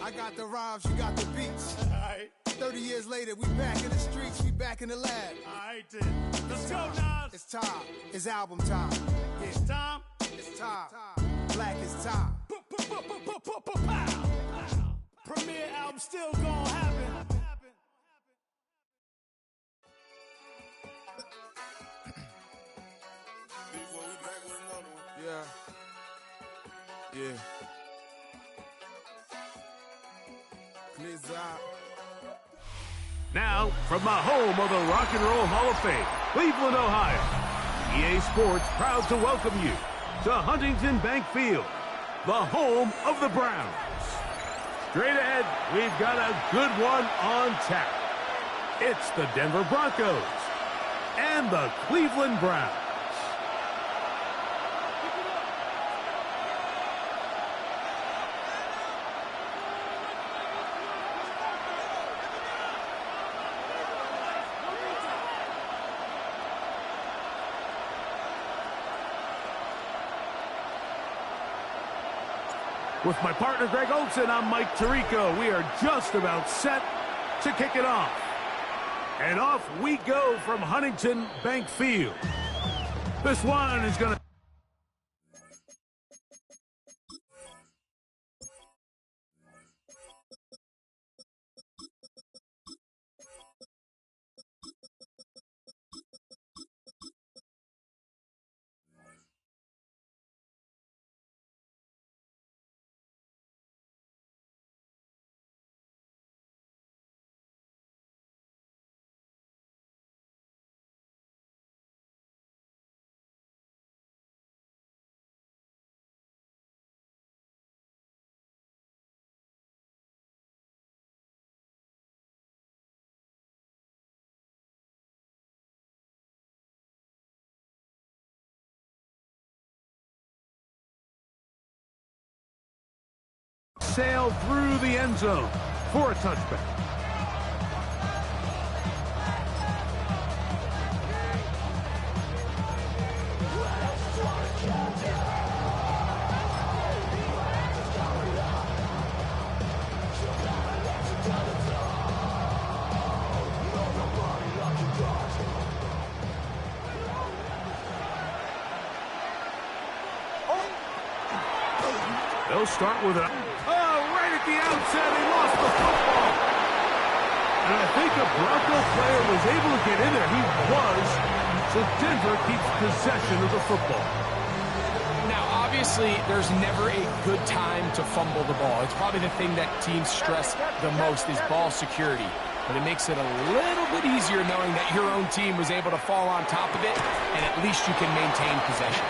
I got the rhymes, you got the beats. All right. 30 years later, we back in the streets, we back in the lab. All right, then. Let's go, Nas. It's time. It's album time. Yeah. It's time. It's time. Black is time. Premiere album still gonna happen. Yeah. Yeah. Please out. Now, from the home of the Rock and Roll Hall of Fame, Cleveland, Ohio, EA Sports proud to welcome you to Huntington Bank Field, the home of the Browns. Straight ahead, we've got a good one on tap. It's the Denver Broncos and the Cleveland Browns. With my partner, Greg Olson, I'm Mike Tirico. We are just about set to kick it off. And off we go from Huntington Bank Field. This one is going to... sail through the end zone for a touchback. They'll start with a... right at the outset, he lost the football. And I think a Bronco player was able to get in there. He was. So Denver keeps possession of the football. Now, obviously, there's never a good time to fumble the ball. It's probably the thing that teams stress the most is ball security. But it makes it a little bit easier knowing that your own team was able to fall on top of it, and at least you can maintain possession.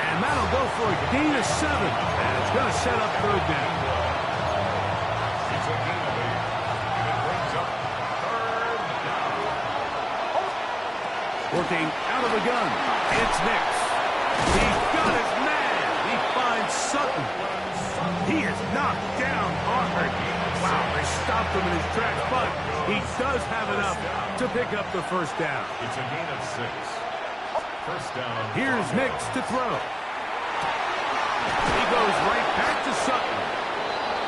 And that'll go for a gain of 7. And it's going to set up third down. Working out of the gun, it's Nix. He's got his man. He finds Sutton. He is knocked down hard. Wow, they stopped him in his tracks, but he does have enough to pick up the first down. It's a gain of 6. First down. Here's Nix to throw. He goes right back to Sutton.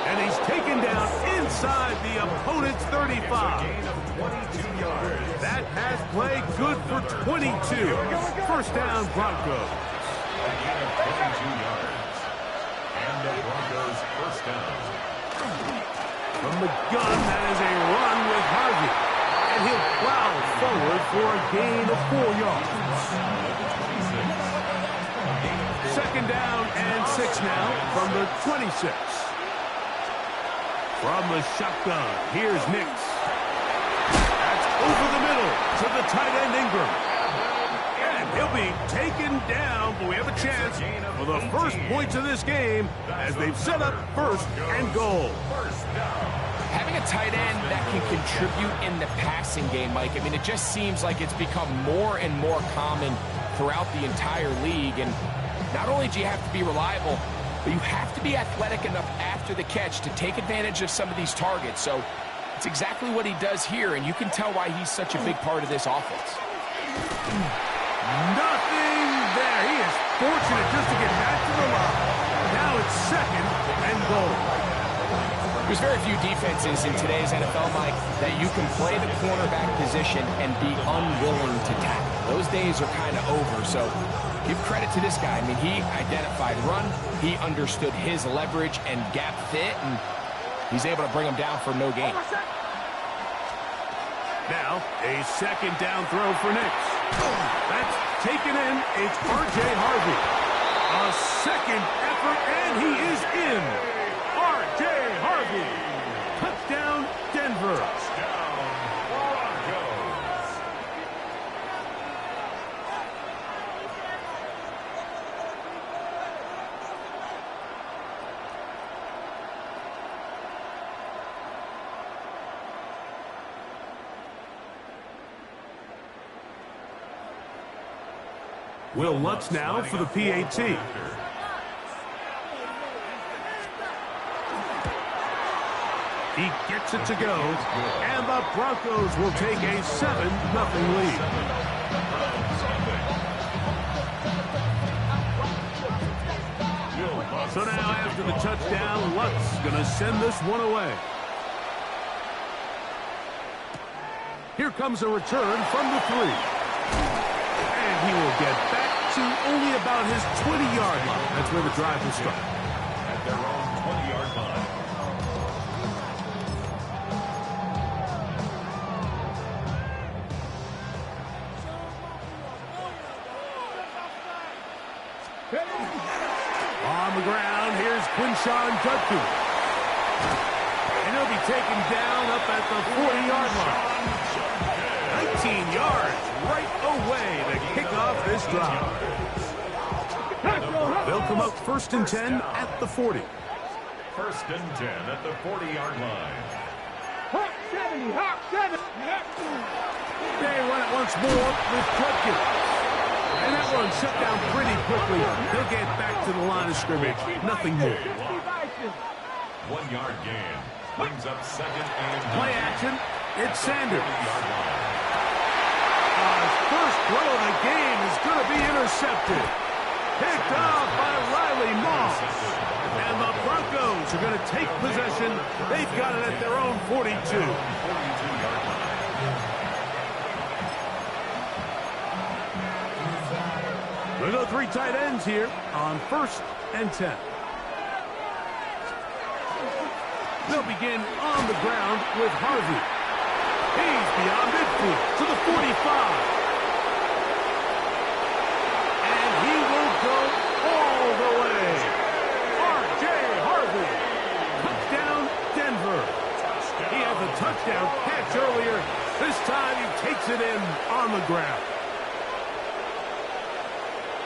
And he's taken down inside the opponent's 35. Gain of 22 yards. That pass play good for 22. First down, Broncos. A gain of 22 yards. And the Broncos first down. From the gun, that is a run with Harvey. And he'll plow forward for a gain of 4 yards. Second down and 6 now from the 26. From the shotgun, here's Nix. That's over the middle to the tight end Ingram. And he'll be taken down, but we have a chance for the first points of this game as they've set up first and goal. Having a tight end that can contribute in the passing game, Mike, I mean, it just seems like it's become more and more common throughout the entire league. And not only do you have to be reliable, but you have to be athletic enough after the catch to take advantage of some of these targets. So it's exactly what he does here, and you can tell why he's such a big part of this offense. Nothing there. He is fortunate just to get back to the line. Now it's second and goal. There's very few defenses in today's NFL, Mike, that you can play the cornerback position and be unwilling to tackle. Those days are kind of over, so give credit to this guy. I mean, he identified run, he understood his leverage and gap fit, and he's able to bring him down for no gain. Now, a second down throw for Knicks. That's taken in. It's R.J. Harvey. A second effort, and he is in. R.J. Harvey. Touchdown, Denver. Touchdown, Broncos. Will Lutz now for the PAT. He gets it to go, and the Broncos will take a 7-0 lead. So now after the touchdown, Lutz going to send this one away. Here comes a return from the 3. And he will get back to only about his 20-yard line. That's where the drive will start. At their own 20-yard line. On the ground, here's Quinshon Judkins. And he'll be taken down up at the 40-yard line. 19 yards right away to kick off this drive. They'll come up 1st and 10 at the 40. 1st and 10 at the 40-yard line. They run it once more with Judkins. And that one shut down pretty quickly. He'll get back to the line of scrimmage. Nothing more. 1-yard gain. Brings up 2nd and 9. Play action. It's Sanders. His first throw of the game is going to be intercepted. Picked off by Riley Moss. And the Broncos are going to take possession. They've got it at their own 42. We'll go 3 tight ends here on 1st and 10. They'll begin on the ground with Harvey. He's beyond midfield to the 45. And he will go all the way. R.J. Harvey. Touchdown, Denver. He had the touchdown catch earlier. This time he takes it in on the ground.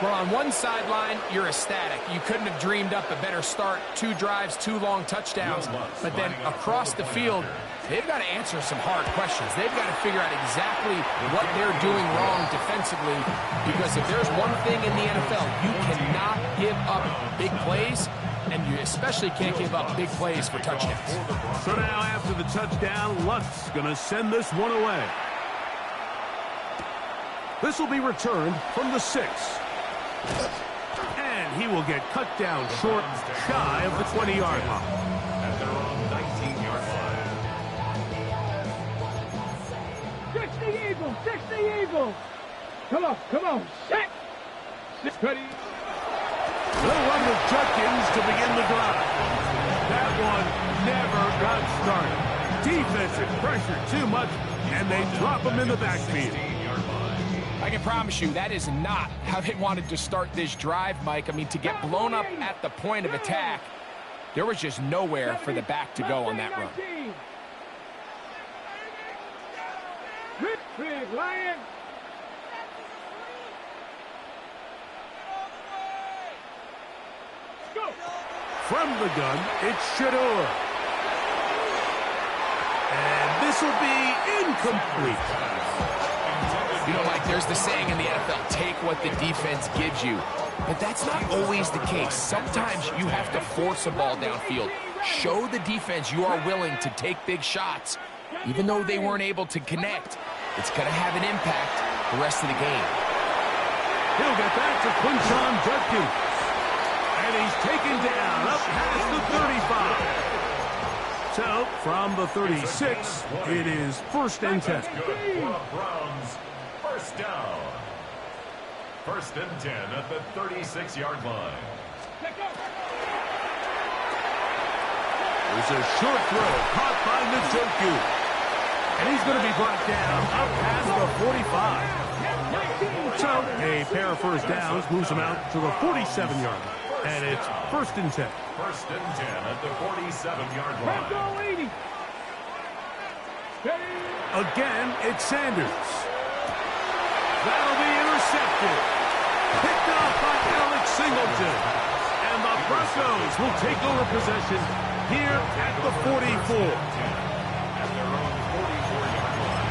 Well, on one sideline, you're ecstatic. You couldn't have dreamed up a better start. 2 drives, 2 long touchdowns. But then across the field, they've got to answer some hard questions. They've got to figure out exactly what they're doing wrong defensively. Because if there's one thing in the NFL, you cannot give up big plays, and you especially can't give up big plays for touchdowns. So now after the touchdown, Lutz going to send this one away. This will be returned from the 6. And he will get cut down short, shy of the 20-yard line. At their own 19-yard line. 60 Eagles, 60 Eagles. Come on, set. Ready. They'll run with Judkins to begin the drive. That one never got started. Defensive pressure too much, and they drop him in the backfield. I can promise you that is not how they wanted to start this drive, Mike. I mean, to get blown up at the point of attack, there was just nowhere for the back to go on that run. Big Lion. Go. From the gun, it's Shedeur. And this will be incomplete. You know, Mike, there's the saying in the NFL, take what the defense gives you. But that's not always the case. Sometimes you have to force a ball downfield. Show the defense you are willing to take big shots. Even though they weren't able to connect, it's going to have an impact the rest of the game. He'll get back to Quinshon Judkins. And he's taken down up past the 35. So, from the 36, it is 1st and 10. That's good for a Browns first down. 1st and 10 at the 36-yard line. There's a short throw caught by Njoku. And he's going to be brought down up past the 45. So, a pair of first downs moves him out to the 47-yard line. And it's 1st and 10. 1st and 10 at the 47-yard line. Again, it's Sanders. That'll be intercepted. Picked off by Alex Singleton. And the Broncos will take over possession here at the 44. At their own 44-yard line.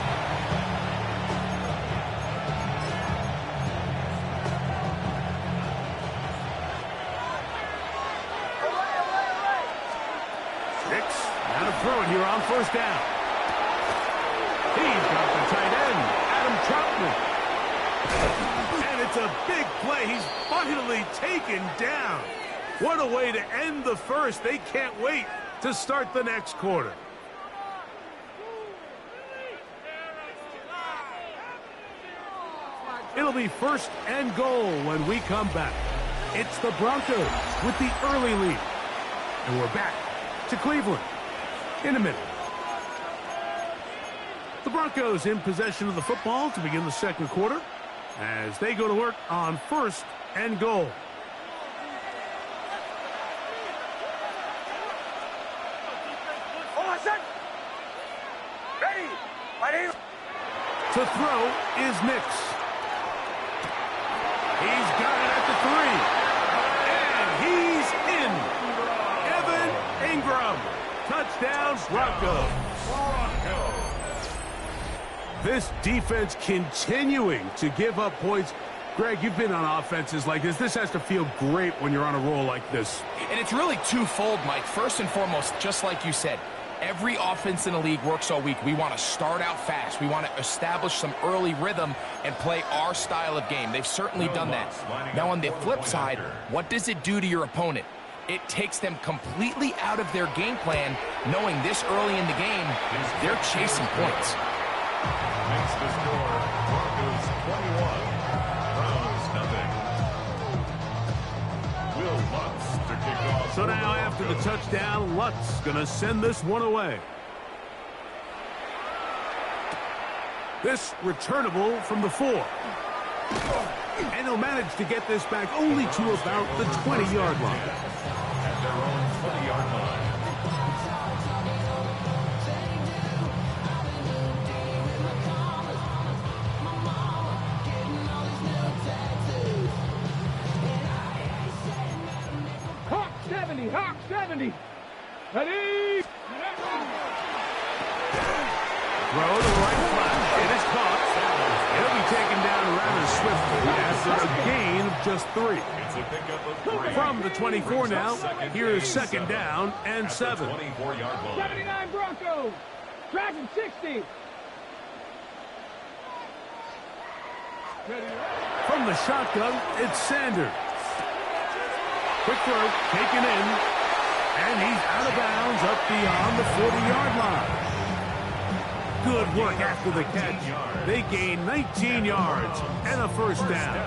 Hicks, now to throw it here on 1st down. He's got the tight end, Adam Troutman. And it's a big play. He's finally taken down. What a way to end the first. They can't wait to start the next quarter. It'll be 1st and goal when we come back. It's the Broncos with the early lead. And we're back to Cleveland in a minute. The Broncos in possession of the football to begin the second quarter as they go to work on 1st and goal. To throw is Nix. He's got it at the 3. And he's in. Evan Ingram. Touchdown, Broncos. This defense continuing to give up points. Greg, you've been on offenses like this. This has to feel great when you're on a roll like this. And it's really twofold, Mike. First and foremost, just like you said, every offense in the league works all week. We want to start out fast. We want to establish some early rhythm and play our style of game. They've certainly done that. Now, on the flip side, what does it do to your opponent? It takes them completely out of their game plan, knowing this early in the game, they're chasing points. Makes the score Broncos 21, Browns nothing. Will Lutz to kick off. So now after the touchdown, Lutz going to send this one away. This returnable from the 4. And he'll manage to get this back only to about the 20-yard line. At their own 20-yard line. Hawk 70, Hawk 70. Ready? Throw to the right flat. It is caught. It'll be taken down rather swiftly after a gain of just 3. It's a pickup of 3. From the 24 now, here is 2nd down and 7. 24-yard line. 79 Broncos. Tracking 60. From the shotgun, it's Sanders. Quick throw, taken in, and he's out of bounds up beyond the 40-yard line. Good work after the catch. They gain 19 yards and a 1st down.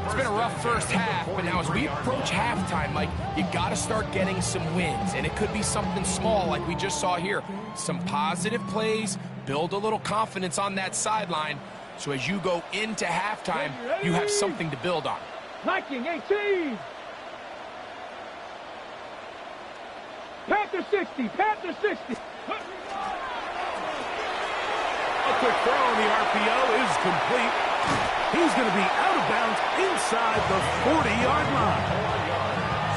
It's been a rough first half, but now as we approach halftime, Mike, you got to start getting some wins, and it could be something small like we just saw here. Some positive plays, build a little confidence on that sideline, so as you go into halftime, you have something to build on. Viking 18. Panther 60, Panther 60. A quick throw on the RPO is complete. He's going to be out of bounds inside the 40-yard line.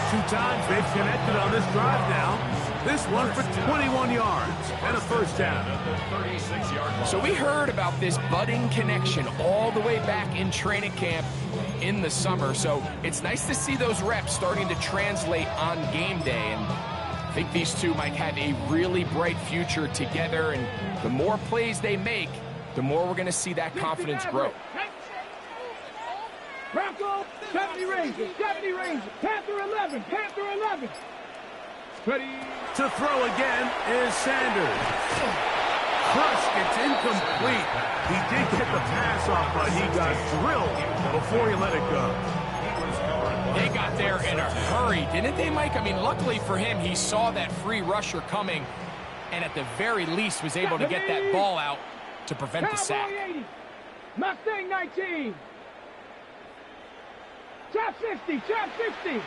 2 times they've connected on this drive now. This one for 21 yards and a 1st down. So we heard about this budding connection all the way back in training camp in the summer. So it's nice to see those reps starting to translate on game day. And I think these two might have a really bright future together. And the more plays they make, the more we're going to see that confidence grow. Bronco, 70 Rangers, 70 Rangers. Panther 11, Panther 11. Ready. To throw again is Sanders. Crushed, it's incomplete. He did get the pass off, but he got drilled before he let it go. They got there in a hurry, didn't they, Mike? I mean, luckily for him, he saw that free rusher coming, and at the very least was able to get that ball out to prevent the sack. Cowboy 80. Mustang 19. Top 50, top 50.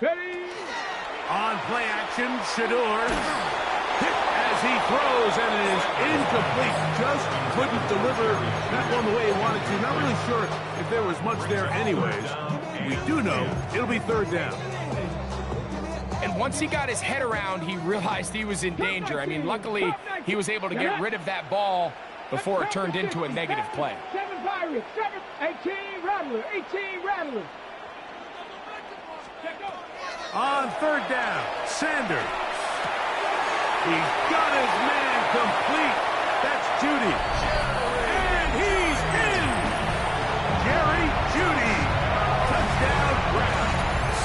Ready. On play action, Shedeur hit as he throws, and it is incomplete. Just couldn't deliver that one the way he wanted to. Not really sure if there was much there anyways. We do know it'll be third down. And once he got his head around, he realized he was in danger. I mean, luckily, he was able to get rid of that ball before it turned into a negative play. 7 Pirates, 18 Rattler, 18 Rattler. On third down, Sanders. He got his man complete. That's Jeudy. And he's in. Jerry Jeudy. Touchdown, Browns.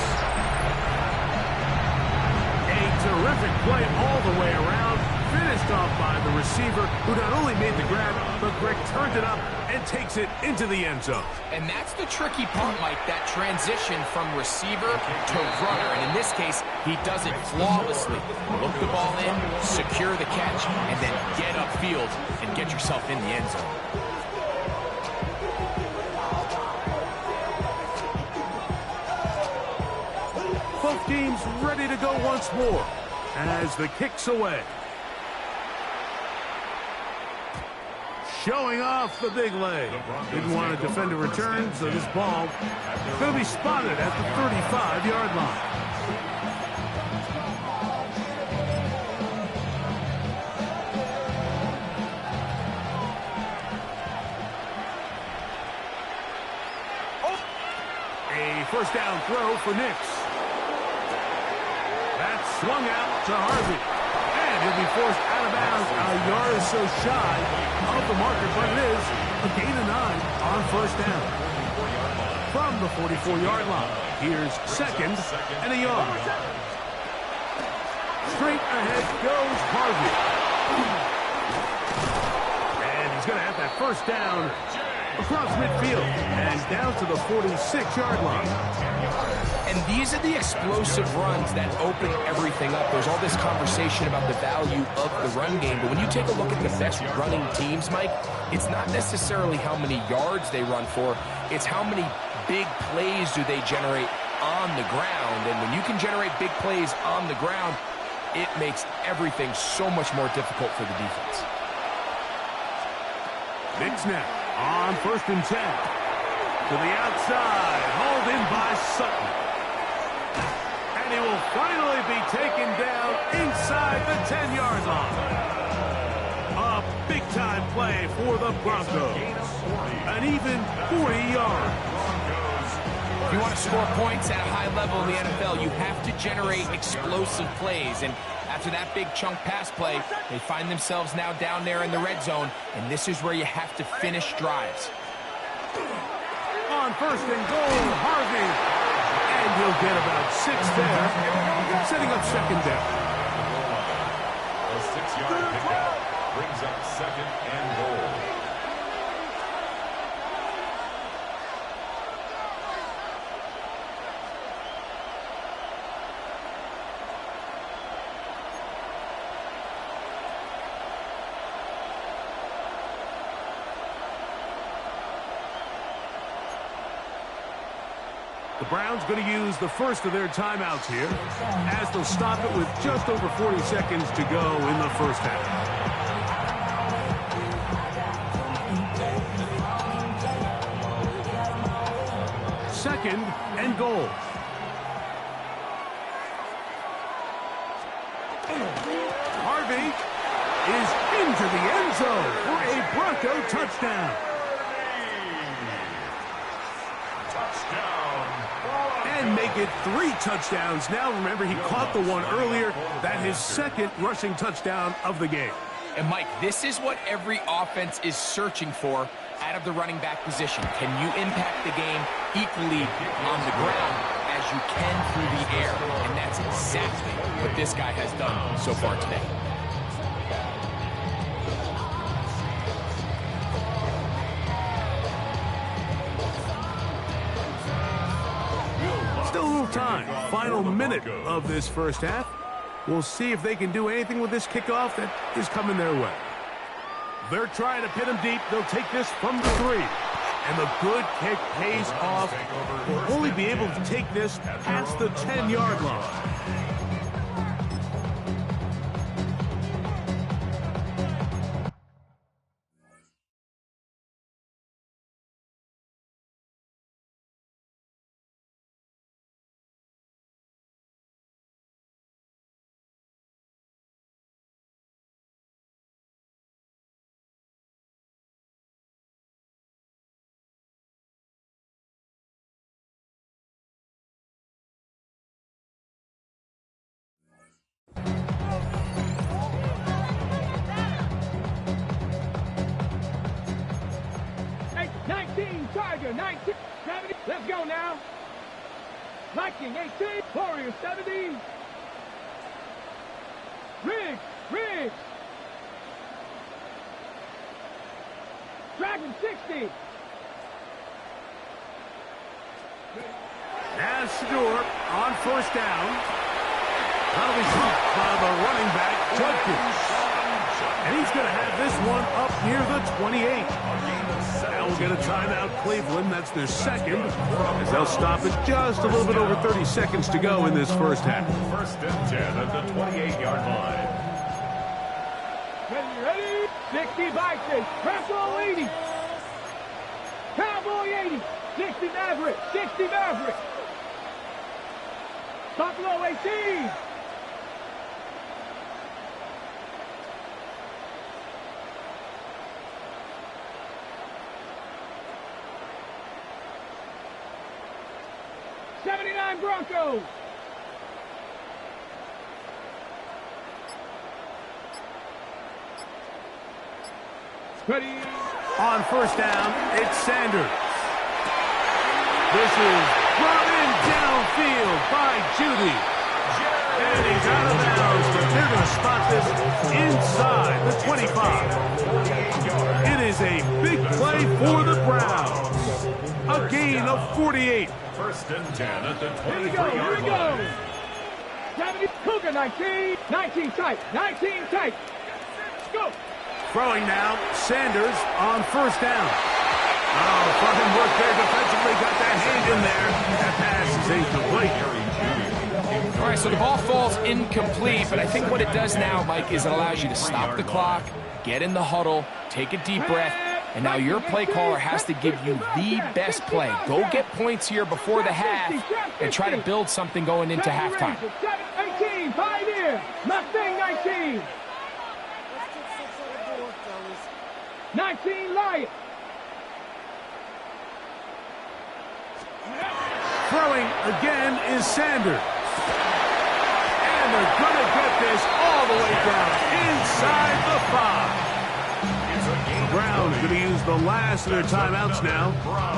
A terrific play all the way around. Finished off by the receiver, who not only made the grab, but Greg turned it up and takes it into the end zone. And that's the tricky part, Mike, that transition from receiver to runner. And in this case, he does it flawlessly. Look the ball in, secure the catch, and then get upfield and get yourself in the end zone. Both teams ready to go once more as the kick's away. Showing off the big leg. Didn't want to defend a return, so this ball is going to be spotted at the 35-yard line. A first down throw for Nix. That's swung out to Harvey. And he'll be forced out of bounds a yard or so shy of the marker, but it is a gain of 9 on first down. From the 44-yard line, here's second and a yard. Straight ahead goes Harvey. And he's going to have that first down across midfield and down to the 46-yard line. And these are the explosive runs that open everything up. There's all this conversation about the value of the run game, but when you take a look at the best running teams, Mike, it's not necessarily how many yards they run for, it's how many big plays do they generate on the ground. And when you can generate big plays on the ground, it makes everything so much more difficult for the defense. Nix now on 1st and 10. To the outside, hauled in by Sutton. And he will finally be taken down inside the 10-yard line. A big-time play for the Broncos. An even 40 yards. If you want to score points at a high level in the NFL, you have to generate explosive plays. And after that big chunk pass play, they find themselves now down there in the red zone, and this is where you have to finish drives. On 1st and goal, Harvey. And he'll get about 6 there, setting up second down. A 6-yard pickup brings up second and goal. The Browns going to use the first of their timeouts here as they'll stop it with just over 40 seconds to go in the first half. Second and goal. Harvey is into the end zone for a Bronco touchdown. And make it 3 touchdowns. Now, remember, he caught the one earlier. That his second rushing touchdown of the game. And, Mike, this is what every offense is searching for out of the running back position. Can you impact the game equally on the ground as you can through the air? And that's exactly what this guy has done so far today. Still a little time. Final minute of this first half. We'll see if they can do anything with this kickoff that is coming their way. They're trying to pin him deep. They'll take this from the 3. And the good kick pays off. Will only be able to take this past the 10-yard line. Tiger, 19, 70. Let's go now. Viking, 18. Warrior, 70. Riggs. Dragon, 60. Now Shedeur on first down. That'll be caught by the running back, Judkins. And he's going to have this one up near the 28. Now we'll get a timeout, Cleveland. That's their second, as they'll stop it just a little bit over 30 seconds to go in this first half. First and 10 at the 28-yard line. Ready? 60 Vikings. Buffalo 80. Cowboy 80. 60 Maverick. 60 Maverick. Buffalo 18. Broncos. Ready. On first down, it's Sanders. This is brought in downfield by Judy. And he's out of bounds, but they're going to spot this inside the 25. It is a big play for the Browns. A gain of 48. First and 10 at the 23-yard Here we go. line. 70 Cougar 19. 19 tight. 19 tight. Go. Throwing now, Sanders on first down. Oh, fine work there defensively. Got that hand in there. That pass is incomplete. All right, so the ball falls incomplete, but I think what it does now, Mike, is it allows you to stop the clock, get in the huddle, take a deep breath, and now your play caller has to give you the best play. Go get points here before the half and try to build something going into halftime. 18, Pioneer. Mustang 19. 19, Lion. Throwing again is Sanders. And they're going to get this all the way down inside the 5. The Browns going to use the last of their timeouts now,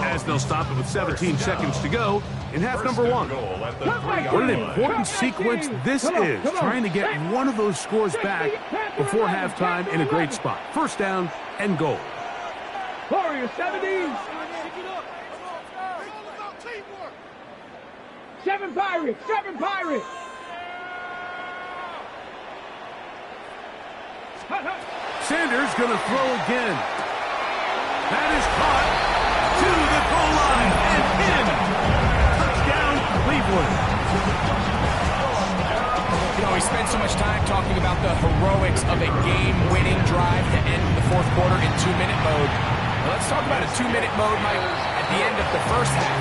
as they'll stop it with 17 seconds to go in half number 1. What an important sequence this is, trying to get one of those scores back before halftime in a great spot. First down and goal. Warrior 70. 7 Pirates. 7 Pirates. Sanders going to throw again. That is caught to the goal line and in. Touchdown, Cleveland. You know, we spend so much time talking about the heroics of a game-winning drive to end the fourth quarter in 2-minute mode. Well, let's talk about a 2-minute mode, Mike, at the end of the first half.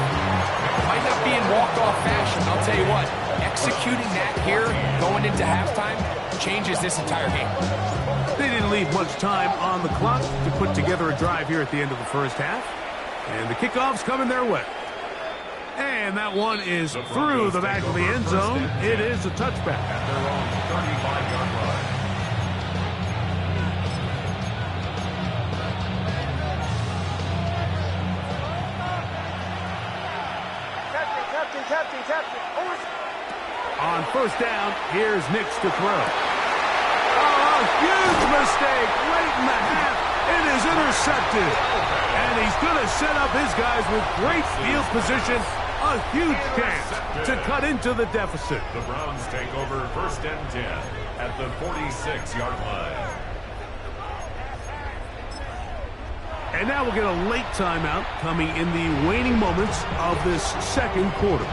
It might not be in walk-off fashion, I'll tell you what. Executing that here, going into halftime, changes this entire game. They didn't leave much time on the clock to put together a drive here at the end of the first half. And the kickoff's coming their way. And that one is through the back of the end zone. It is a touchback. At their own 35-yard line. On first down, here's Nix to throw. Oh, a huge mistake late in the half. It is intercepted. And he's going to set up his guys with great field position. A huge chance to cut into the deficit. The Browns take over 1st and 10 at the 46-yard line. And now we'll get a late timeout coming in the waning moments of this second quarter.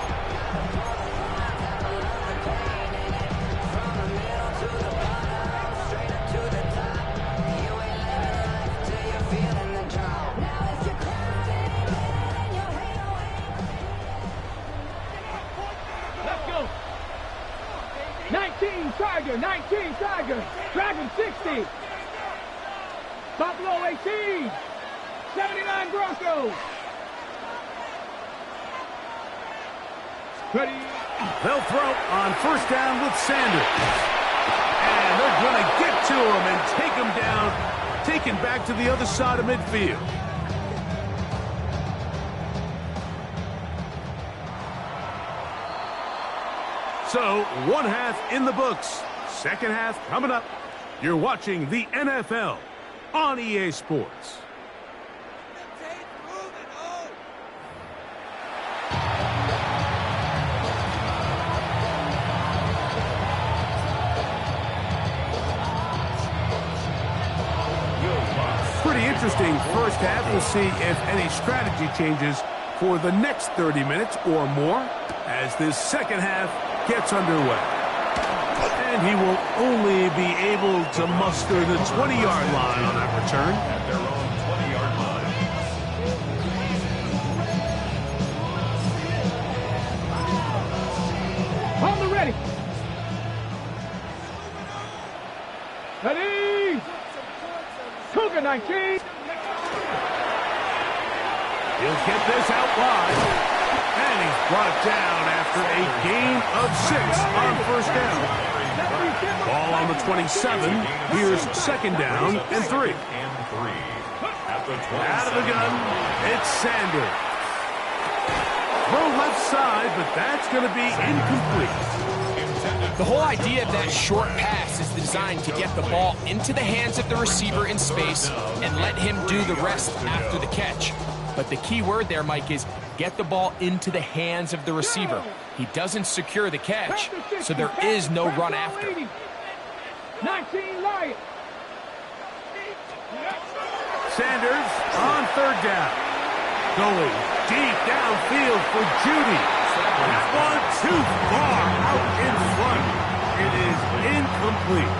Let's go. 19 Tiger. Dragon 60. Buffalo 18. 79 Broncos. Ready. They'll throw on first down with Sanders. And they're going to get to him and take him down, taken back to the other side of midfield. So, one half in the books. Second half coming up. You're watching the NFL on EA Sports. Pretty interesting first half. We'll see if any strategy changes for the next 30 minutes or more as this second half gets underway. And he will only be able to muster the 20-yard line on that return. At their own 20-yard line. On the ready. Ready. Cougar 19. He'll get this out wide. And he's brought down after a gain of 6 on first down. Ball on the 27. Here's second down and 3. Out of the gun, it's Sanders. Throw left side, but that's going to be incomplete. The whole idea of that short pass is designed to get the ball into the hands of the receiver in space and let him do the rest after the catch. But the key word there, Mike, is get the ball into the hands of the receiver. He doesn't secure the catch, so there is no run after. 19 Lions. Sanders on third down. Going deep downfield for Judy. That one too far out in front. It is incomplete.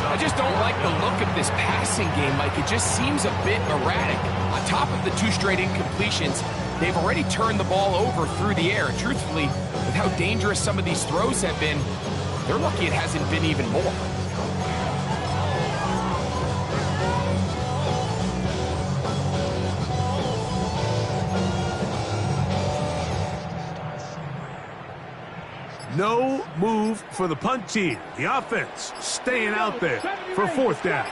I just don't like the look of this passing game, Mike. It just seems a bit erratic. On top of the 2 straight incompletions, they've already turned the ball over through the air. Truthfully, with how dangerous some of these throws have been, they're lucky it hasn't been even more. No move for the punt team. The offense staying out there for fourth down.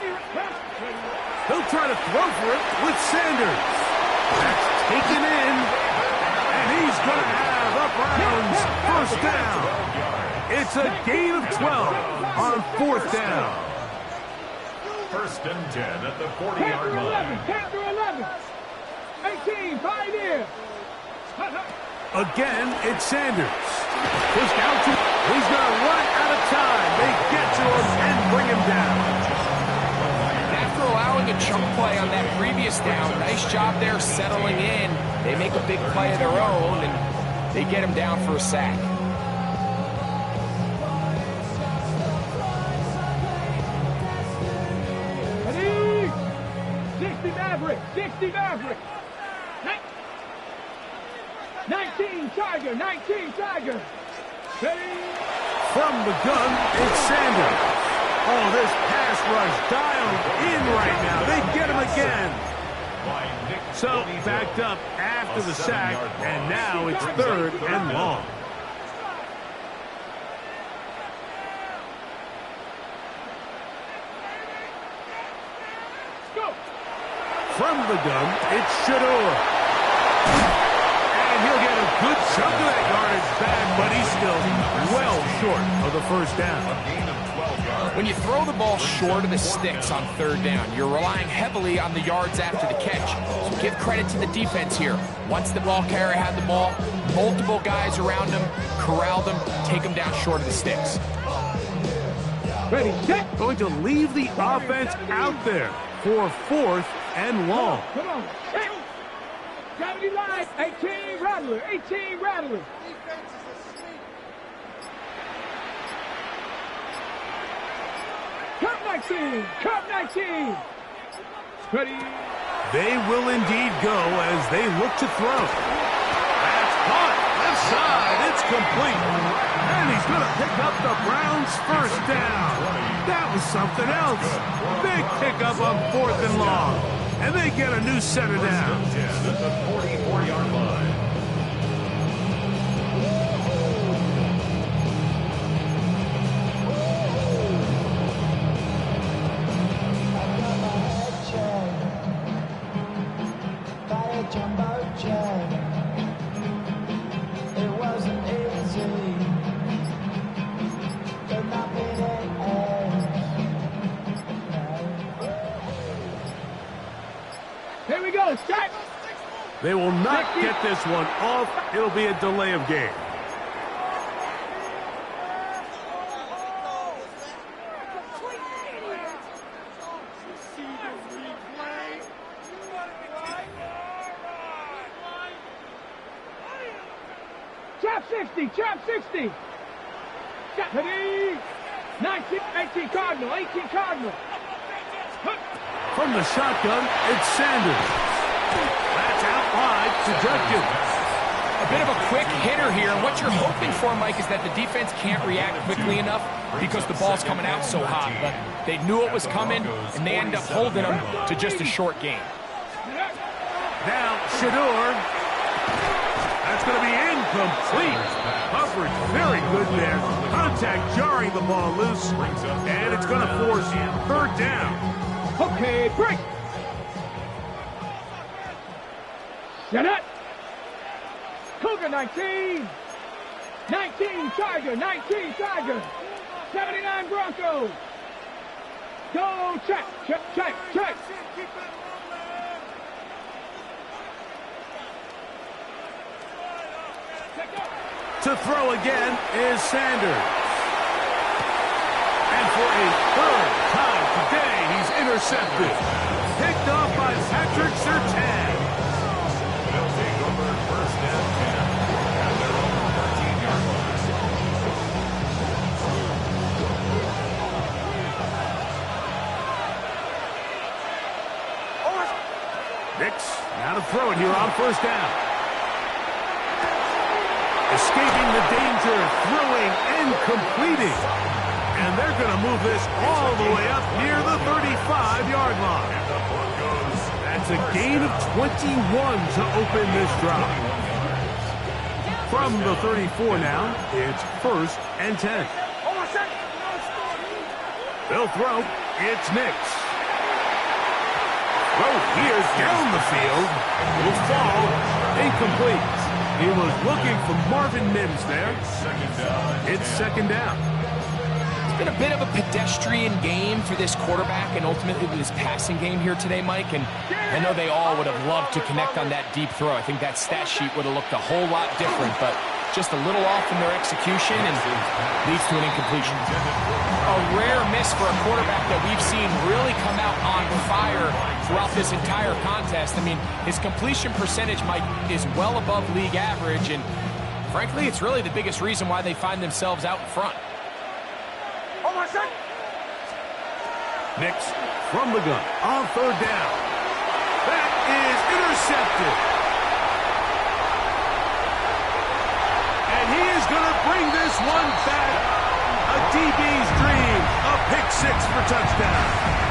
He'll try to throw for it with Sanders. That's taken in, and he's going to have a Browns first down. It's a gain of 12 on fourth down. 1st and 10 at the 40-yard line. Capture 11. 18 Pioneer. Again, it's Sanders. Pushed out to, he's going to run out of time. They get to him and bring him down. And after allowing a chunk play on that previous down, nice job there settling in. They make a big play of their own, and they get him down for a sack. Ready. 60 Maverick. 60 Maverick. 19 Tiger. 19 Tiger. Ready. From the gun, it's Sanders. Oh, this pass rush dialed in right now. They get him again. So, backed up after the sack, and now it's 3rd and long. Go. From the gun, it's Shador. And he'll get a good chunk of that yardage is back, but he's still well short of the first down. When you throw the ball short of the sticks on third down, you're relying heavily on the yards after the catch. So give credit to the defense here. Once the ball carrier had the ball, multiple guys around him, corralled him, take him down short of the sticks. Ready, set. Going to leave the offense out there for 4th and long. Come on, set. 70 line, 18 Rattler, 18 Rattler. Cup 19, Cup 19. Ready. They will indeed go as they look to throw. That's caught. Left side. It's complete. And he's going to pick up the Browns' first down. That was something else. Big pickup on 4th and long. And they get a new set of downs. At the 44-yard line. Here we go, start. They will not get this one off. It'll be a delay of game. Trap 60, trap 60. Ready. 19, 18 Cardinal, 18 Cardinal. From the shotgun, it's Sanders. That's out wide to Judkins. A bit of a quick hitter here. What you're hoping for, Mike, is that the defense can't react quickly enough because the ball's coming out so hot. But they knew it was coming, and they end up holding them to just a short game. Now, Shador. That's going to be incomplete. Coverage very good there. Contact jarring the ball loose. And it's going to force 3rd down. Okay, break. Set up. Cougar 19. 19 Charger, 19 Charger. 79 Broncos. Go check, check, check, check. To throw again is Sanders. And for a 3rd time today, he's intercepted. Picked off by Patrick Surtain. They'll take over 1st and 10 at their own 13-yard line. Nix, now to throw it here on 1st down. Escaping the danger, throwing and completing. And they're going to move this all the way up near the 35-yard line. That's a gain of 21 to open this drive. From the 34 now, it's 1st and 10. They'll throw. It's Nix. Throw here down the field. Will fall. Incomplete. He was looking for Marvin Mims there. It's 2nd down. It's been a bit of a pedestrian game for this quarterback and ultimately this passing game here today, Mike. And I know they all would have loved to connect on that deep throw. I think that stat sheet would have looked a whole lot different, but just a little off in their execution and leads to an incompletion. A rare miss for a quarterback that we've seen really come out on fire throughout this entire contest. I mean, his completion percentage, Mike, is well above league average, and frankly, it's really the biggest reason why they find themselves out in front. Nix from the gun on 3rd down. That is intercepted. And he is going to bring this one back. A DB's dream. A pick 6 for touchdown.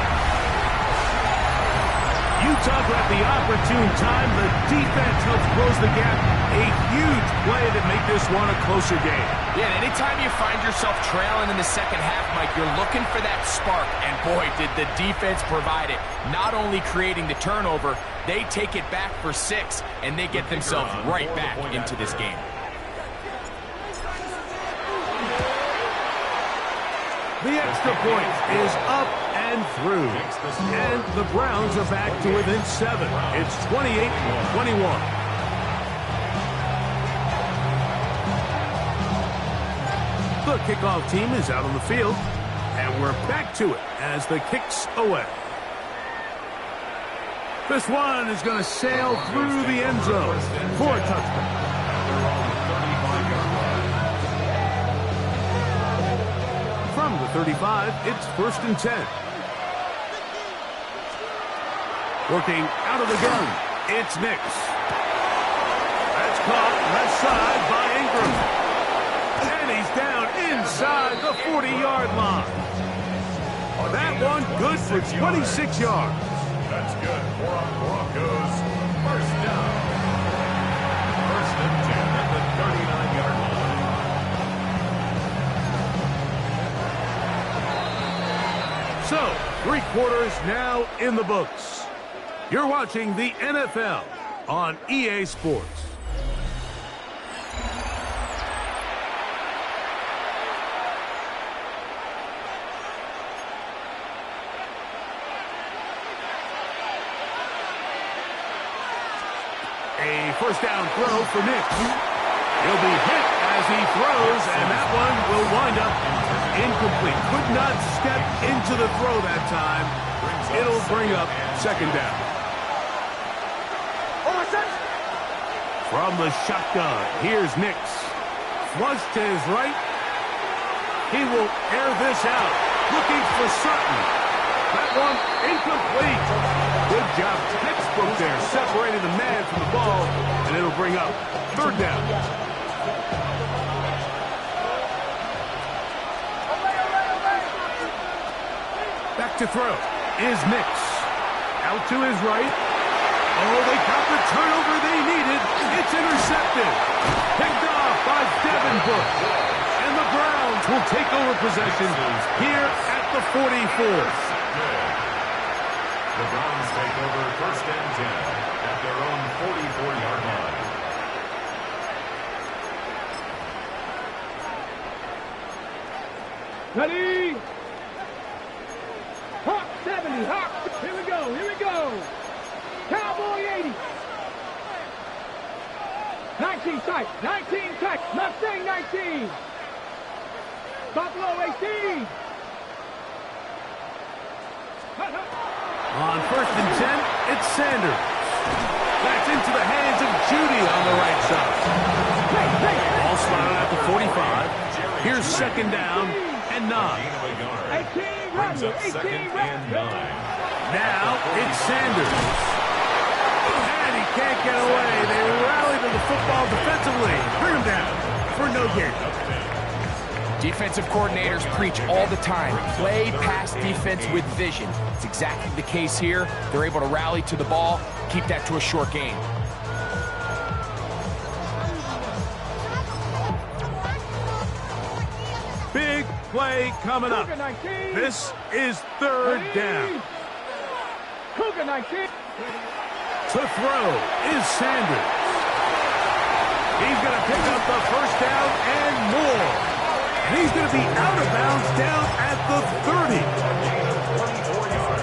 Utah got the opportune time. The defense helps close the gap. A huge play to make this one a closer game. Yeah, anytime you find yourself trailing in the second half, Mike, you're looking for that spark. And boy, did the defense provide it. Not only creating the turnover, they take it back for 6, and they get themselves right back into this game. The extra point is up and through. And the Browns are back to within 7. It's 28-21. The kickoff team is out on the field, and we're back to it as the kick's away. This one is going to sail through the end zone for a touchdown. From the 35, it's 1st and 10. Working out of the gun, it's Nix. That's caught left side by Ingram. And he's down inside the 40-yard line. That one good for 26 yards. That's good for our Broncos. First down. 1st and 10 at the 39-yard line. So, 3 quarters now in the books. You're watching the NFL on EA Sports. A first down throw for Nix. He'll be hit as he throws, and that one will wind up incomplete. Could not step into the throw that time. It'll bring up 2nd down. From the shotgun, here's Nix. Flush to his right. He will air this out, looking for Sutton. That one incomplete. Good job, textbook there, separating the man from the ball, and it'll bring up 3rd down. Back to throw is Nix. Out to his right. Oh, they got the turnover they needed. It's intercepted. Picked off by Devin Bush. And the Browns will take over possession here at the 44. The Browns take over 1st and 10 at their own 44-yard line. Ready? Hawk 70, Hawk. Here we go, here we go. Cowboy 80. 19 tight, 19 tight. Mustang 19. Buffalo 18. On 1st and 10, it's Sanders. That's into the hands of Judy on the right side. All spotted at the 45. Here's 2nd down and 9. 18 Brings run, up 18 2nd run. and 9. Now it's Sanders. And he can't get away. They rally to the football defensively. Bring him down for no gain. Defensive coordinators preach all the time, play pass defense with vision. It's exactly the case here. They're able to rally to the ball, keep that to a short game. Big play coming up. This is 3rd down. Cougar 19. To throw is Sanders. He's going to pick up the 1st down and more. And he's going to be out of bounds down at the 30.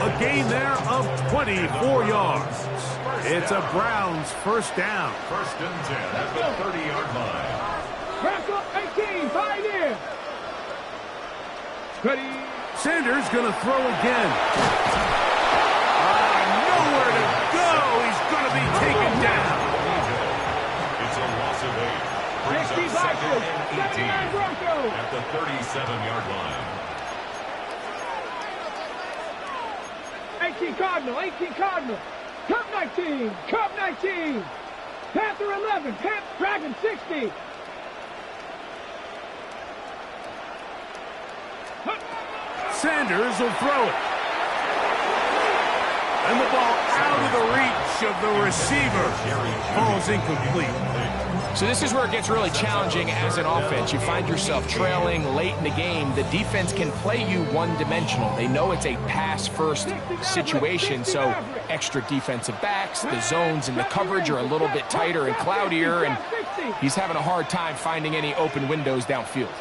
A gain there of 24 yards. It's a Browns 1st down. 1st and 10 at the 30-yard line. Browns 18, 5 in. Ready? Sanders going to throw again. Nowhere to go. He's going to be taken down. It's a loss of 8. Brings up 2nd and 18 at the 37-yard line. 18 Cardinal, 18 Cardinal. Cub 19, Cub 19. Panther 11, Dragon 60. Sanders will throw it. And the ball out of the reach of the receiver. Falls incomplete. So this is where it gets really challenging as an offense. You find yourself trailing late in the game. The defense can play you one-dimensional. They know it's a pass-first situation, so extra defensive backs, the zones and the coverage are a little bit tighter and cloudier, and he's having a hard time finding any open windows downfield.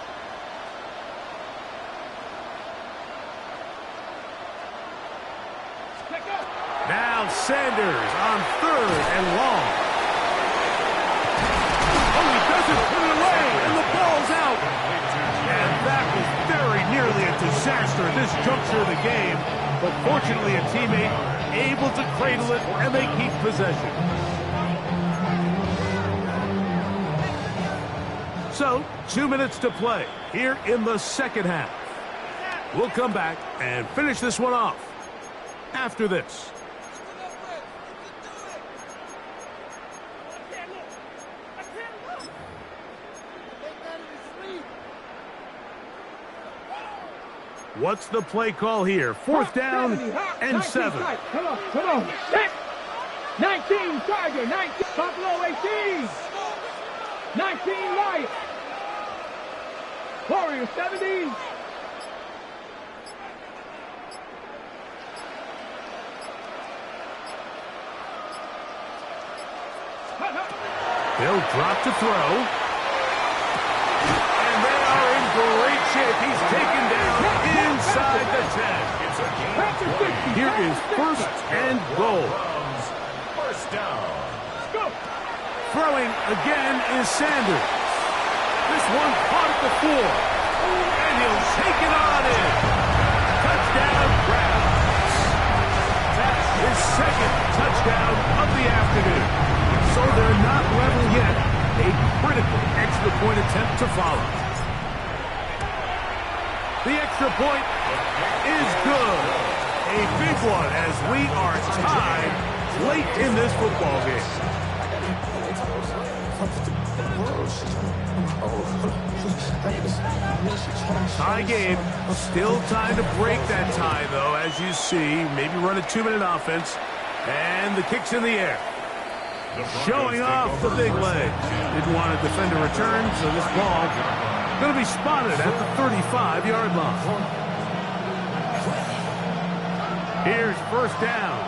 Sanders on 3rd and long. Oh, he doesn't put it away, and the ball's out. And that was very nearly a disaster at this juncture of the game. But fortunately, a teammate able to cradle it, and they keep possession. So, 2 minutes to play here in the second half. We'll come back and finish this one off after this. What's the play call here? 4th down and 7. Come on. Set. 19, Tiger. 19, Buffalo 18. 19, Lions. Warriors 70. He'll drop to throw. And they are in great shape. He's taken down inside the 10. Here is 1st and goal. First down. Throwing again is Sanders. This one caught at the 4. And he'll take it on in. Touchdown, Browns. That's his 2nd touchdown of the afternoon. So they're not level yet. A critical extra point attempt to follow. The extra point is good. A big one as we are tied late in this football game. Tie game. Still time to break that tie, though, as you see. Maybe run a 2-minute offense. And the kick's in the air. Showing off the big leg. Didn't want to defend a return, so this ball going to be spotted at the 35-yard line. Here's 1st down.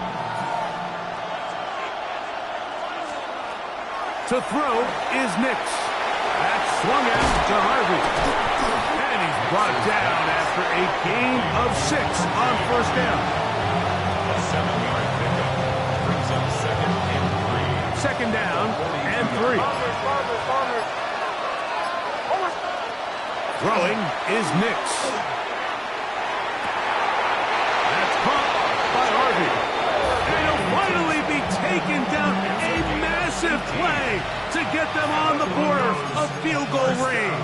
To throw is Nix. That's swung out to Harvey. And he's brought down after a gain of 6 on 1st down. A 7-yard pickup brings up 2nd and 3. 2nd down and 3. Throwing is Nix. That's caught by Harvey. And he'll finally be taken down. A massive play to get them on the border of field goal range.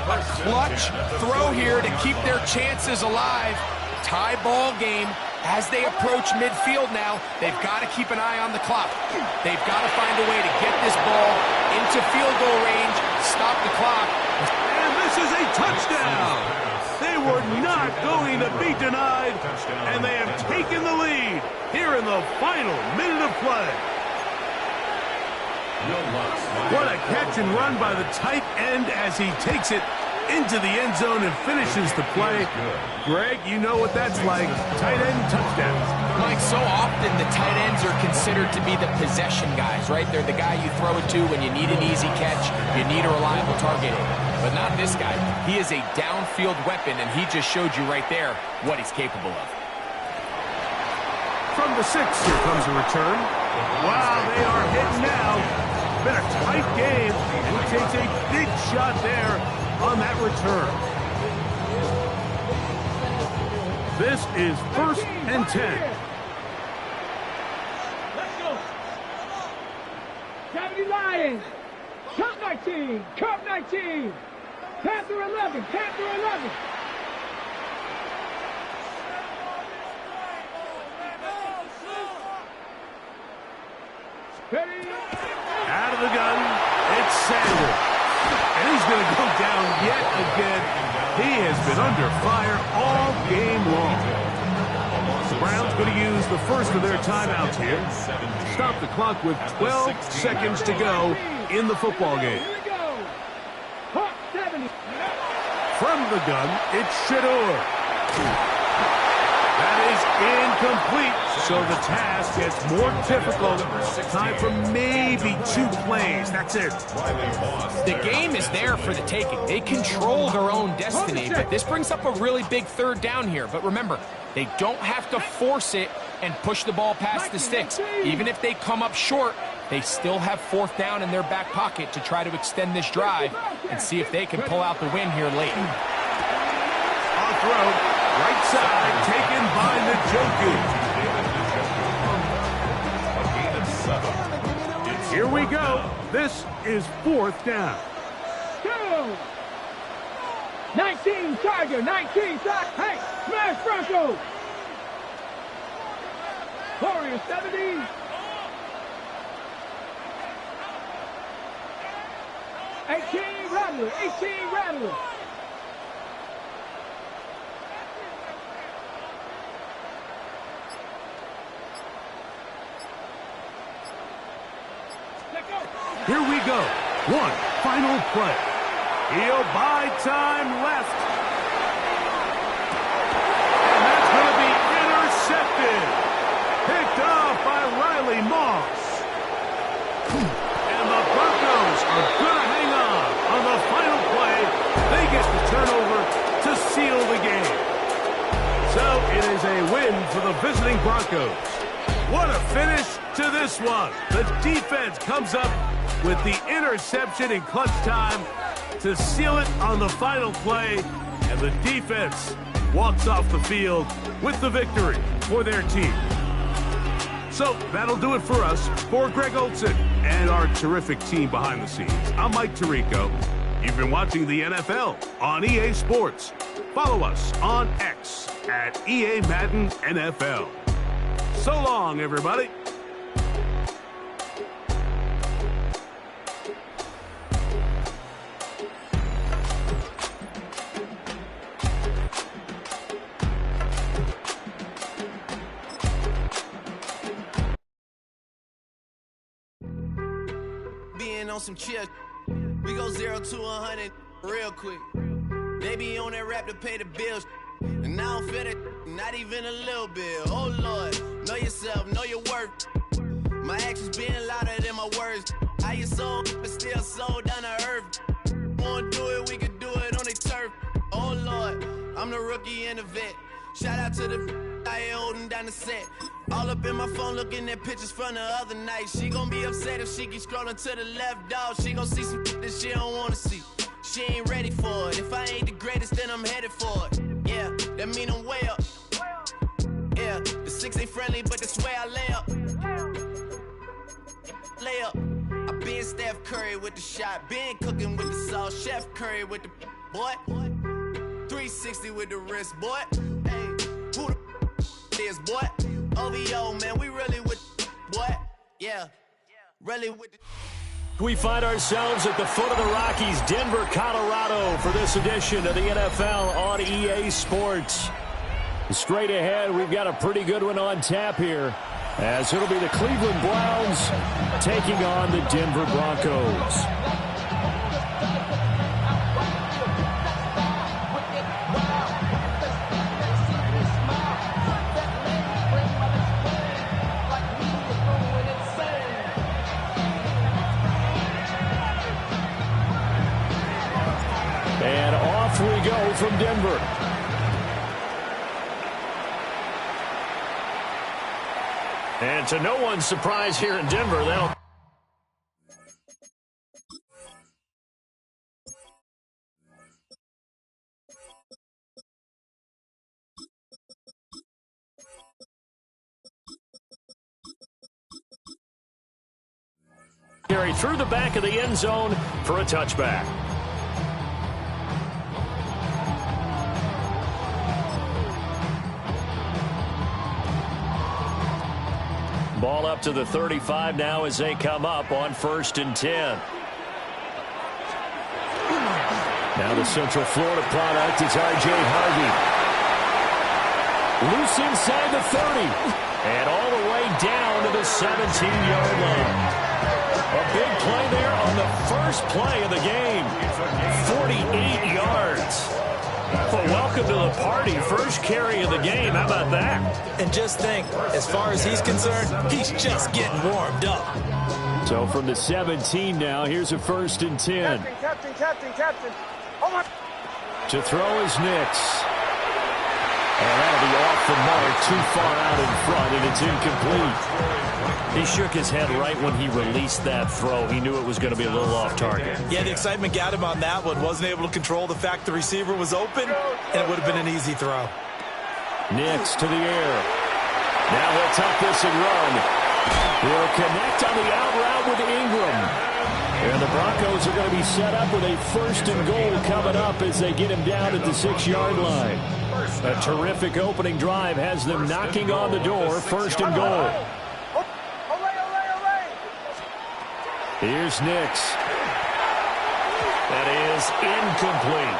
A clutch throw here to keep their chances alive. Tie ball game. As they approach midfield now, they've got to keep an eye on the clock. They've got to find a way to get this ball into field goal range, stop the clock. And this is a touchdown. They were not going to be denied, and they have taken the lead here in the final minute of play. What a catch and run by the tight end as he takes it into the end zone and finishes the play. Greg, you know what that's like. Tight end touchdowns. Mike, so often the tight ends are considered to be the possession guys, right? They're the guy you throw it to when you need an easy catch, you need a reliable target. But not this guy. He is a downfield weapon, and he just showed you right there what he's capable of. From the 6, here comes a return. Wow, they are hitting now. Been a tight game, and he takes a big shot there on that return. This is 1st and 10. Let's go. 70 Lions. Cup 19. Cup 19. Panther 11. Panther 11. Ready? Out of the gun, it's Sanders. And he's going to go down yet again. He has been under fire all game long. The Browns going to use the first of their timeouts here. Stop the clock with 12 seconds to go in the football game. Here we go. Hawk 70. From the gun, it's Shedeur. That is incomplete, so the task gets more difficult. Time for maybe 2 plays. That's it. The game is there for the taking. They control their own destiny, but this brings up a really big 3rd down here. But remember, They don't have to force it and push the ball past the sticks. Even if they come up short, they still have 4th down in their back pocket to try to extend this drive and see if they can pull out the win here late. Off road, right side, taken by Njoku. Here we go. This is 4th down. 19 Tiger, 19 Tiger. Hey, smash Bronco. Warriors 70. 18 Rattler, 18 Rattler. Here we go. One final play. He'll buy time left. And that's going to be intercepted. Picked off by Riley Moss. And the Broncos are going to hang on the final play. They get the turnover to seal the game. So it is a win for the visiting Broncos. What a finish to this one. The defense comes up with the interception in clutch time to seal it on the final play, and the defense walks off the field with the victory for their team. So that'll do it for us. For Greg Olsen and our terrific team behind the scenes, I'm Mike Tirico. You've been watching the NFL on EA Sports. Follow us on X at EA Madden NFL. So long, everybody. On some chill, we go 0 to 100 real quick. They be on that rap to pay the bills, and I don't feel it, not even a little bit. Oh Lord, know yourself, know your worth. My actions being louder than my words. How you sold, but still sold down to earth. Wanna do it, we could do it on the turf. Oh Lord, I'm the rookie and the vet. Shout out to the I ain't holding down the set. All up in my phone looking at pictures from the other night. She gon' be upset if she keep scrolling to the left, dog. She gon' see some that she don't wanna see. She ain't ready for it. If I ain't the greatest, then I'm headed for it. Yeah, that mean I'm way up. Yeah, the 6 ain't friendly, but that's where I lay up. Lay up. I been Steph Curry with the shot. Been cooking with the sauce. Chef Curry with the boy. 360 with the wrist, boy. Hey, who the is, boy? OVO, man, we really with boy. Yeah, really with the... We find ourselves at the foot of the Rockies, Denver, Colorado, for this edition of the NFL on EA Sports. Straight ahead, we've got a pretty good one on tap here, as it'll be the Cleveland Browns taking on the Denver Broncos. And off we go from Denver. And to no one's surprise here in Denver, they'll... carry through the back of the end zone for a touchback. Ball up to the 35 now as they come up on 1st and 10. Now the Central Florida product is R.J. Harvey. Loose inside the 30. And all the way down to the 17-yard line. A big play there on the first play of the game. 48 yards. Well, welcome to the party. First carry of the game. How about that? And just think, as far as he's concerned, he's just getting warmed up. So from the 17 now, here's a 1st and 10. Captain. Oh my. To throw is Nix. And that'll be off the mark, too far out in front, and it's incomplete. He shook his head right when he released that throw. He knew it was going to be a little off target. Yeah, the excitement got him on that one. Wasn't able to control the fact the receiver was open, and it would have been an easy throw. Nix to the air. Now he'll tuck this and run. He'll connect on the out route with Ingram. And the Broncos are going to be set up with a 1st and goal coming up as they get him down at the 6-yard line. A terrific opening drive has them knocking on the door. 1st and goal. Here's Nix. That is incomplete.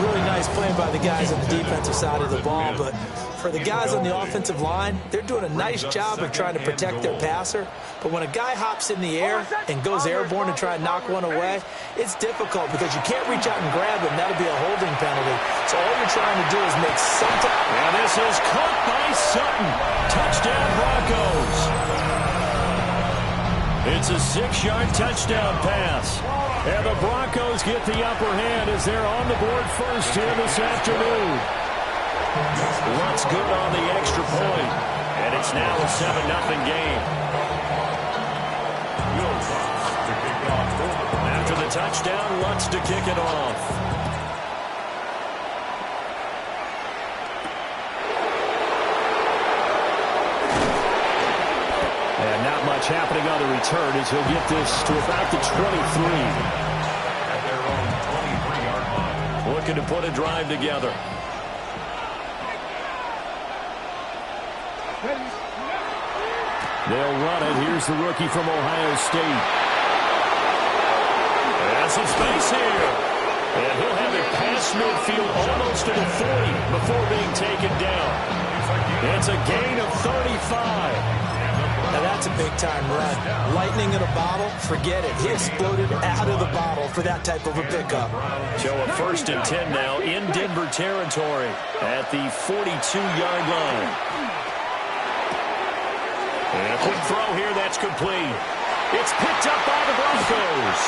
Really nice play by the guys on the defensive side of the ball, but for the guys on the offensive line, they're doing a nice job of trying to protect their passer. But when a guy hops in the air and goes airborne to try and knock one away, it's difficult because you can't reach out and grab him. That'll be a holding penalty. So all you're trying to do is make some time. And this is caught by Sutton. Touchdown Broncos. It's a 6-yard touchdown pass. And the Broncos get the upper hand as they're on the board first here this afternoon. Looks good on the extra point. And it's now a 7-0 game. After the touchdown, Lutz to kick it off. And not much happening on the return as he'll get this to about the 23. At their own 23-yard line. Looking to put a drive together. They'll run it. Here's the rookie from Ohio State. Has some space here. And he'll have it past midfield almost to the 40 before being taken down. It's a gain of 35. Now that's a big-time run. Lightning in a bottle, forget it. He exploded out of the bottle for that type of a pickup. So a 1st and 10 now in Denver territory at the 42-yard line. And a quick throw here that's complete. It's picked up by the Broncos.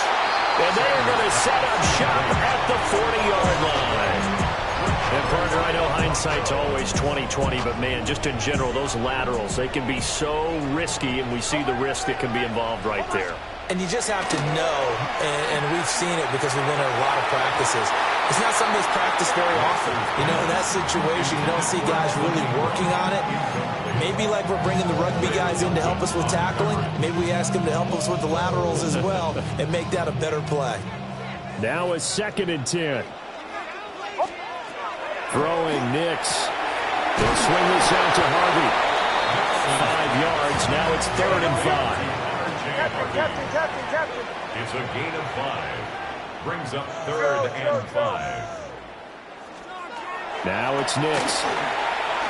And they're going to set up shop at the 40-yard line. And, partner, I know hindsight's always 20/20, but, man, just in general, those laterals, they can be so risky, and we see the risk that can be involved right there. And you just have to know, and we've seen it because we've been at a lot of practices. It's not something that's practiced very often. You know, in that situation, you don't see guys really working on it. Maybe like we're bringing the rugby guys in to help us with tackling, maybe we ask them to help us with the laterals as well and make that a better play. Now a 2nd and 10. Throwing Nix. They'll swing this out to Harvey. 5 yards. Now it's 3rd and 5. It's a gain of 5. Brings up 3rd and 5. Now it's Nix.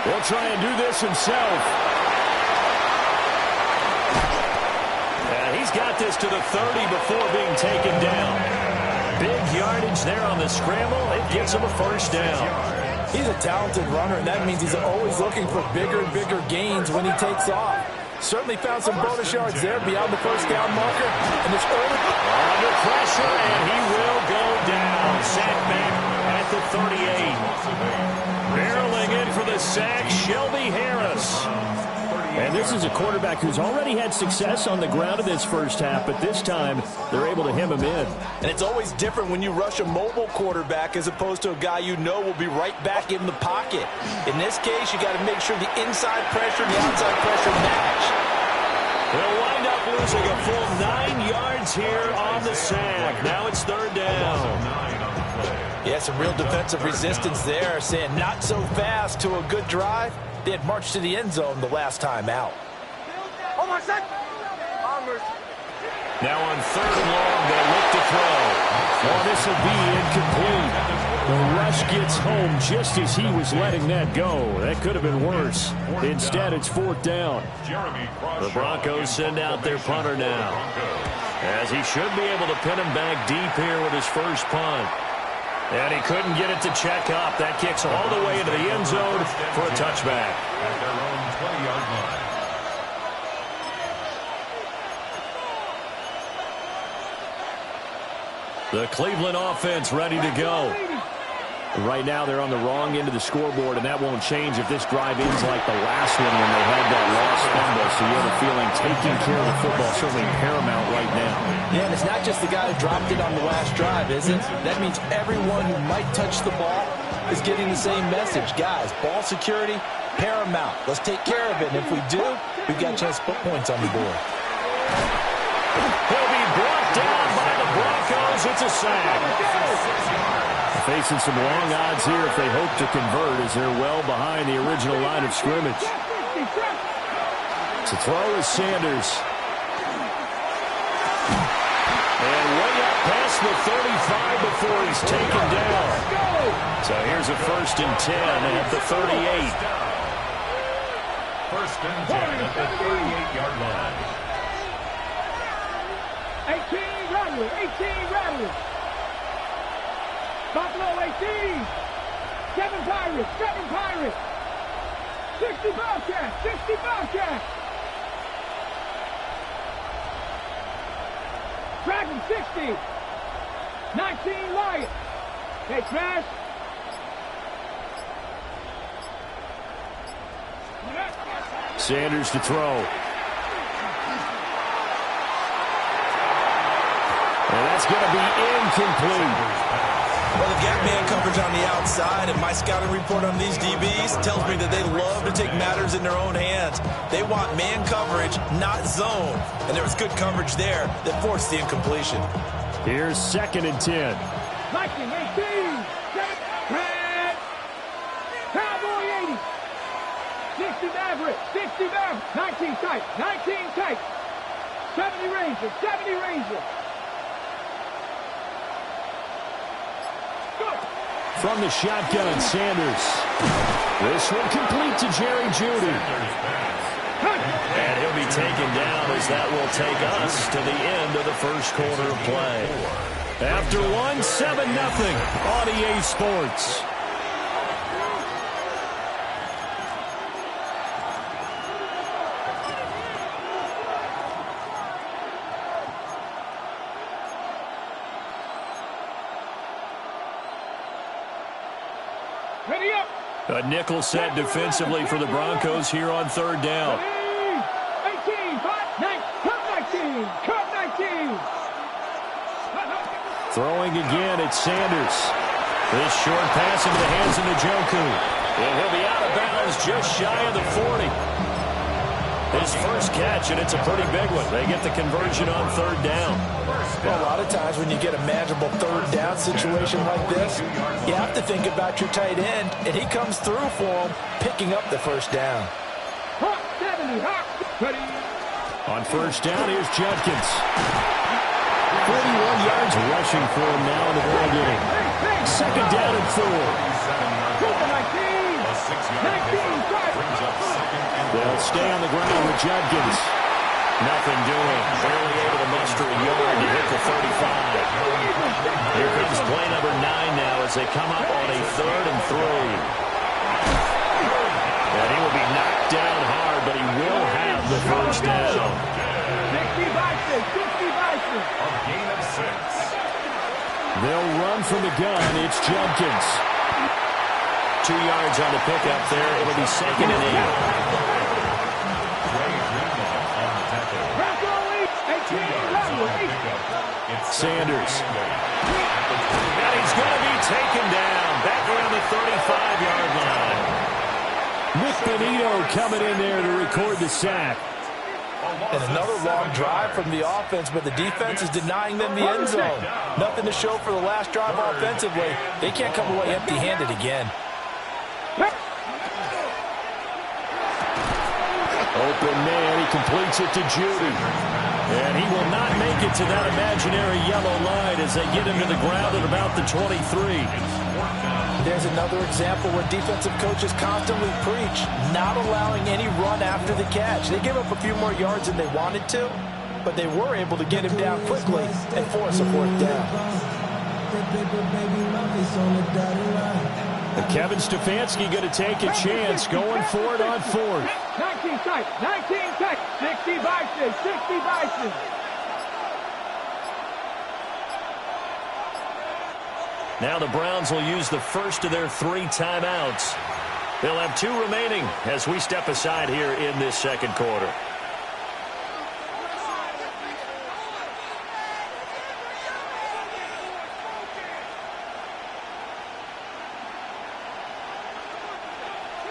He'll try and do this himself. And he's got this to the 30 before being taken down. Big yardage there on the scramble. It gives him a 1st down. He's a talented runner, and that means he's always looking for bigger and bigger gains when he takes off. Certainly found some bonus yards there beyond the 1st down marker. And it's early. Under pressure, and he will go down. Sack back at the 38. Barreling in for the sack, Shelby Harris. And this is a quarterback who's already had success on the ground in this first half, but this time they're able to hem him in. And it's always different when you rush a mobile quarterback as opposed to a guy you know will be right back in the pocket. In this case, you got to make sure the inside pressure and the outside pressure match. They'll wind up losing a full 9 yards here on the sack. Now it's 3rd down. Yeah, some real defensive resistance there, saying not so fast to a good drive. They had marched to the end zone the last time out. Now on 3rd and long, they look to throw. Well, this will be incomplete. The rush gets home just as he was letting that go. That could have been worse. Instead, it's 4th down. The Broncos send out their punter now, as he should be able to pin him back deep here with his first punt. And he couldn't get it to check up. That kicks all the way into the end zone for a touchback. At their own 20-yard line. The Cleveland offense ready to go. Right now, they're on the wrong end of the scoreboard, and that won't change if this drive ends like the last one when they had that lost fumble. So you have a feeling taking care of the football is certainly paramount right now. Yeah, and it's not just the guy who dropped it on the last drive, is it? That means everyone who might touch the ball is getting the same message. Guys, ball security, paramount. Let's take care of it, and if we do, we've got a chance to put points on the board. He'll be brought down by the Broncos. It's a sack. Facing some long odds here if they hope to convert as they're well behind the original line of scrimmage. To throw is Sanders. And way up past the 35 before he's taken down. So here's a 1st and 10 at the 38. 1st and 10 at the 38-yard line. 18 Rattler, 18 Rattler. Buffalo 18. 7 Pirates, 7 Pirates. 60 Bobcats, 60 Bobcats. Dragon 60. 19 Lions. Hey, Trash. Sanders to throw. And that's going to be incomplete. Well, they've got man coverage on the outside, and my scouting report on these DBs tells me that they love to take matters in their own hands. They want man coverage, not zone. And there was good coverage there that forced the incompletion. Here's 2nd and 10. Viking 18. 7. Red. Cowboy 80. 60 Maverick. 60 Maverick. 19 tight. 19 tight. 70 Rangers. 70 Rangers. From the shotgun, Sanders. This one complete to Jerry Jeudy. And he'll be taken down as that will take us to the end of the first quarter of play. After one, 7-0 on EA Sports. A nickel set defensively for the Broncos here on 3rd down. 18, 5, 9, Cup 19. Throwing again, it's Sanders. This short pass into the hands of Njoku. And he'll be out of bounds just shy of the 40. His first catch, and it's a pretty big one. They get the conversion on 3rd down. Well, a lot of times when you get a manageable 3rd down situation like this, you have to think about your tight end, and he comes through for him, picking up the 1st down. On 1st down, here's Judkins. 41 yards rushing for him now in the ball game. 2nd down and 4. They'll stay on the ground with Judkins. Nothing doing. Barely able to muster a yard to hit the 35. Here comes play number 9 now as they come up on a 3rd and 3. And he will be knocked down hard, but he will have the 1st down. 60 Bison, 60 Bison. A gain of 6. They'll run from the gun. It's Judkins. 2 yards on the pickup there. It'll be 2nd and 8. Sanders. And he's going to be taken down back around the 35-yard line. Nick Benito coming in there to record the sack. And another long drive from the offense, but the defense is denying them the end zone. Nothing to show for the last drive offensively. They can't come away empty-handed again. Open man, he completes it to Jeudy. And he will not make it to that imaginary yellow line as they get him to the ground at about the 23. There's another example where defensive coaches constantly preach, not allowing any run after the catch. They gave up a few more yards than they wanted to, but they were able to get him down quickly and force a 4th down. And Kevin Stefanski going to take a chance going for it on 4th. 19 tight, 19 tight, 60 Bison, 60 Bison. Now the Browns will use the first of their 3 timeouts. They'll have 2 remaining as we step aside here in this second quarter.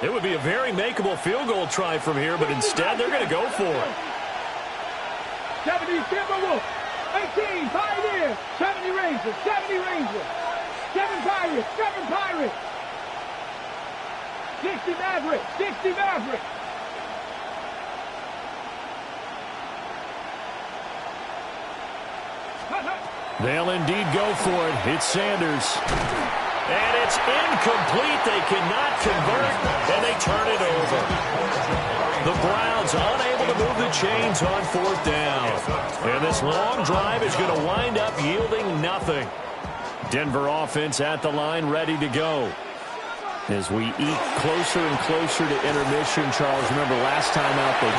It would be a very makeable field goal try from here, but instead they're going to go for it. 70 Timberwolves, 18 Pioneers, 70 Rangers, 70 Rangers, 7 Pirates, 7 Pirates, 60 Mavericks, 60 Mavericks. They'll indeed go for it. It's Sanders. And it's incomplete. They cannot convert, and they turn it over. The Browns unable to move the chains on 4th down. And this long drive is going to wind up yielding nothing. Denver offense at the line, ready to go. As we eke closer and closer to intermission, Charles, remember last time out they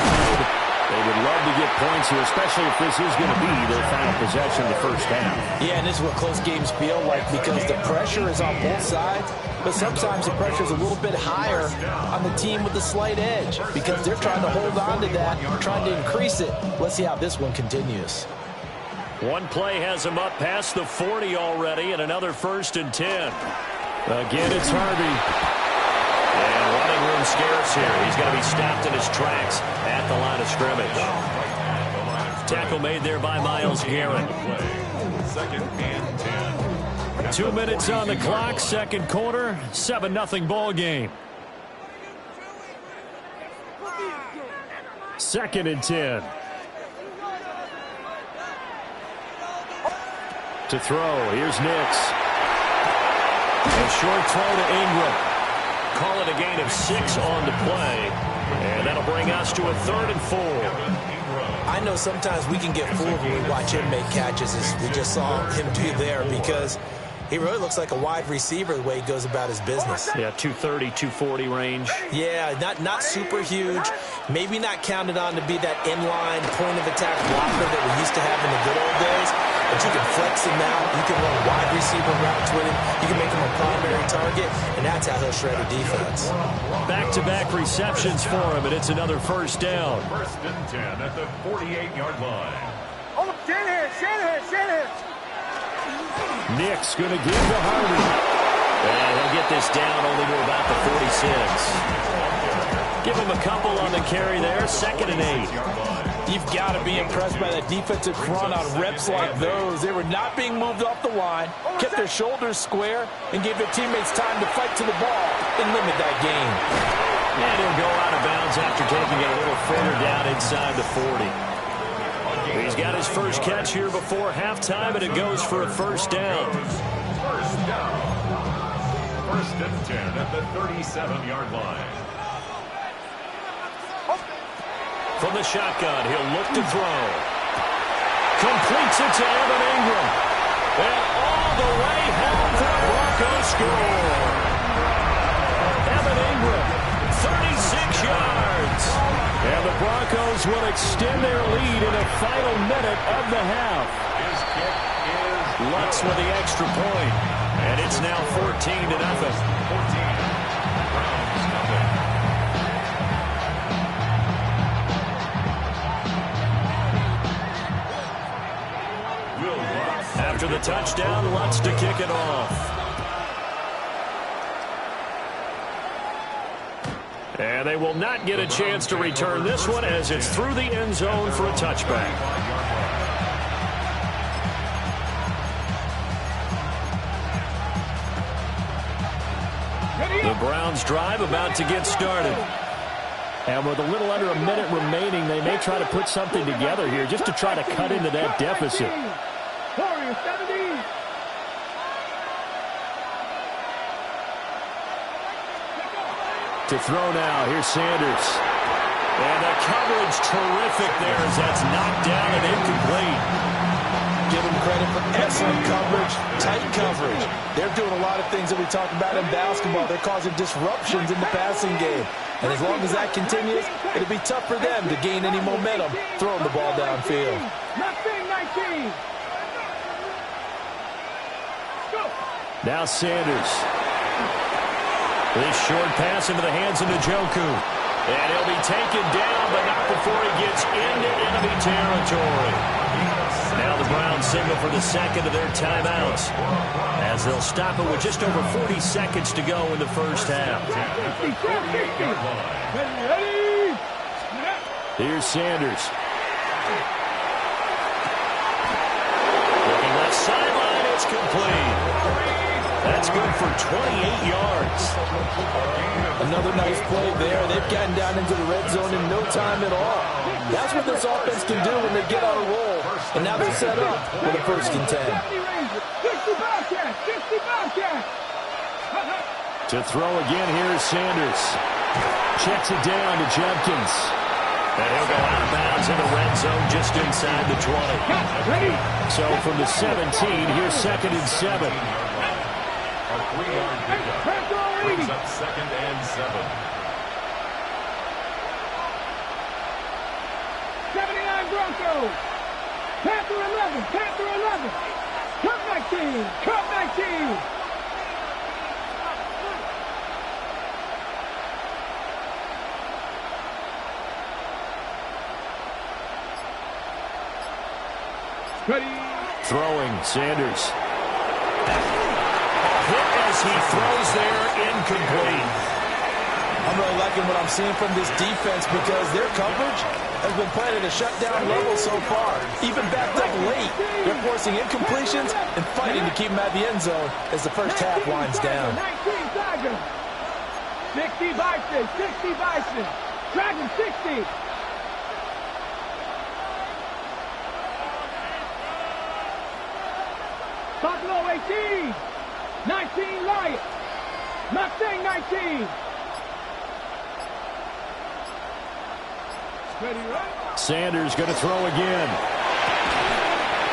would love to get points here, especially if this is going to be their final possession of the first half. Yeah, and this is what close games feel like because the pressure is on both sides, but sometimes the pressure is a little bit higher on the team with the slight edge because they're trying to hold on to that, trying to increase it. Let's see how this one continues. One play has him up past the 40 already, and another 1st and 10. Again, it's Harvey. And running room scarce here. He's going to be stopped in his tracks at the line of scrimmage. Tackle made there by Myles Garrett. 2nd and 10. 2 minutes on the clock, second quarter, 7-0 ball game. 2nd and 10. To throw, here's Nix. A short throw to Ingram. Call it a gain of 6 on the play. And that'll bring us to a 3rd and 4. I know sometimes we can get fooled when we watch him make catches, as we just saw him do there, because he really looks like a wide receiver the way he goes about his business. Yeah, 230, 240 range. Yeah, not super huge. Maybe not counted on to be that inline point-of-attack blocker that we used to have in the good old days. But you can flex him out. You can run wide receiver routes with him. You can make him a primary target, and that's how he'll shred a defense. Back-to-back receptions for him, and it's another 1st down. 1st and 10 at the 48-yard line. Oh, Shanahan. Nick's going to give to Harvey. And he'll get this down only to about the 46. Give him a couple on the carry there. 2nd and 8. You've got to be impressed by that defensive front on reps like those. They were not being moved off the line, kept their shoulders square, and gave their teammates time to fight to the ball and limit that gain. And he'll go out of bounds after taking it a little further down inside the 40. He's got his first catch here before halftime, and it goes for a 1st down. 1st down. 1st and 10 at the 37-yard line. From the shotgun, he'll look to throw. Completes it to Evan Ingram. And all the way home for the Broncos score. Evan Ingram, 36 yards. And the Broncos will extend their lead in the final minute of the half. His kick is Lutz with the extra point. And it's now 14-0. 14. After the touchdown, Lutz to kick it off. And they will not get a chance to return this one as it's through the end zone for a touchback. The Browns drive about to get started. And with a little under a minute remaining, they may try to put something together here just to try to cut into that deficit. To throw now, here's Sanders. And the coverage terrific there as that's knocked down and incomplete. Give them credit for excellent coverage, tight coverage. They're doing a lot of things that we talk about in basketball. They're causing disruptions in the passing game. And as long as that continues, it'll be tough for them to gain any momentum throwing the ball downfield. 19. Now Sanders. This short pass into the hands of Njoku. And he'll be taken down, but not before he gets into enemy territory. Now the Browns signal for the second of their timeouts, as they'll stop it with just over 40 seconds to go in the first half. Here's Sanders. Looking left sideline, it's complete. That's good for 28 yards. Another nice play there. They've gotten down into the red zone in no time at all. That's what this offense can do when they get on a roll. And now they're set up with a 1st and 10. To throw again, here's Sanders. Checks it down to Judkins. And he'll go out of bounds in the red zone just inside the 20. So from the 17, here's 2nd and 7. A 3-yard pickup brings up 2nd and 7. 79 Broncos. Panther 11. Panther 11. Cup 19. Cup 19. Ready. Throwing, Sanders. Hit as he throws there, incomplete. I'm really liking what I'm seeing from this defense because their coverage has been playing at a shutdown level so far. Even backed up late, they're forcing incompletions and fighting to keep them at the end zone as the first half winds down. 19 Tigers. 60 Bison. 60 Bison. Dragon 60. Buffalo 18. 19 Lions. Mustang 19. Ready, right? Sanders going to throw again.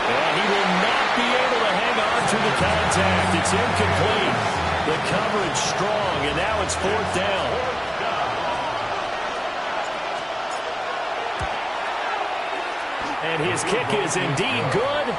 And he will not be able to hang on to the contact. It's incomplete. The coverage strong, and now it's 4th down. And his kick is indeed good.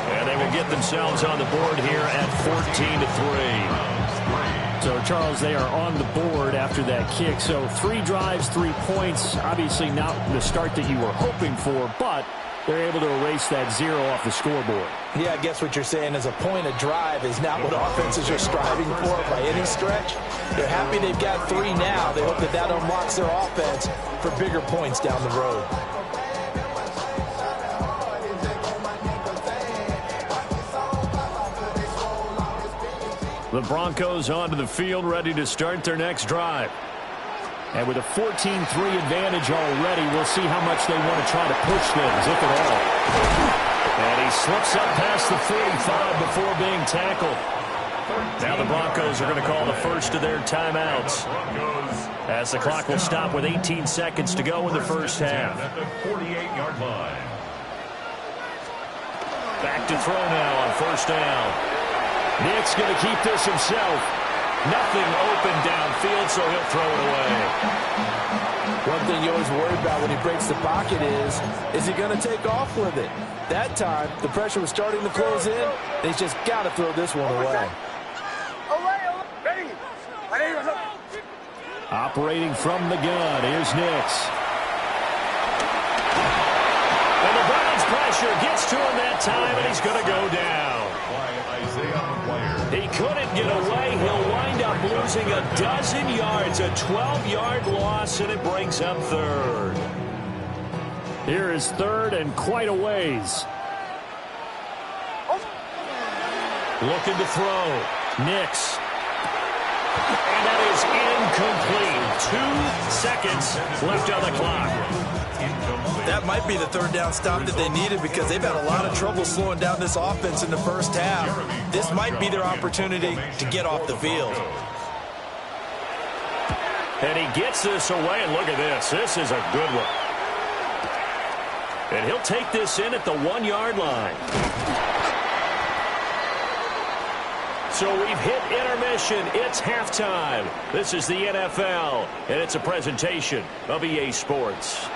And they will get themselves on the board here at 14-3. So, Charles, they are on the board after that kick. So 3 drives, 3 points. Obviously not the start that you were hoping for, but they're able to erase that 0 off the scoreboard. Yeah, I guess what you're saying is a point a drive is not what offenses are striving for by any stretch. They're happy they've got 3 now. They hope that that unlocks their offense for bigger points down the road. The Broncos onto the field, ready to start their next drive. And with a 14-3 advantage already, we'll see how much they want to try to push things, if at all. And he slips up past the 45 before being tackled. Now the Broncos are going to call the first of their timeouts, as the clock will stop with 18 seconds to go in the first half. At the 48-yard line. Back to throw now on 1st down. Nick's going to keep this himself. Nothing open downfield, so he'll throw it away. One thing you always worry about when he breaks the pocket is he going to take off with it? That time, the pressure was starting to close in, and he's just got to throw this one away. Operating from the gun, here's Nix. And the Browns pressure gets to him that time, and he's going to go down. He couldn't get away. He'll wind up losing a dozen yards, a 12-yard loss, and it brings up 3rd. Here is 3rd and quite a ways. Looking to throw. Nix. And that is incomplete. 2 seconds left on the clock. That might be the 3rd down stop that they needed because they've had a lot of trouble slowing down this offense in the first half. This might be their opportunity to get off the field. And he gets this away, and look at this. This is a good one. And he'll take this in at the 1-yard line. So we've hit intermission. It's halftime. This is the NFL, and it's a presentation of EA Sports.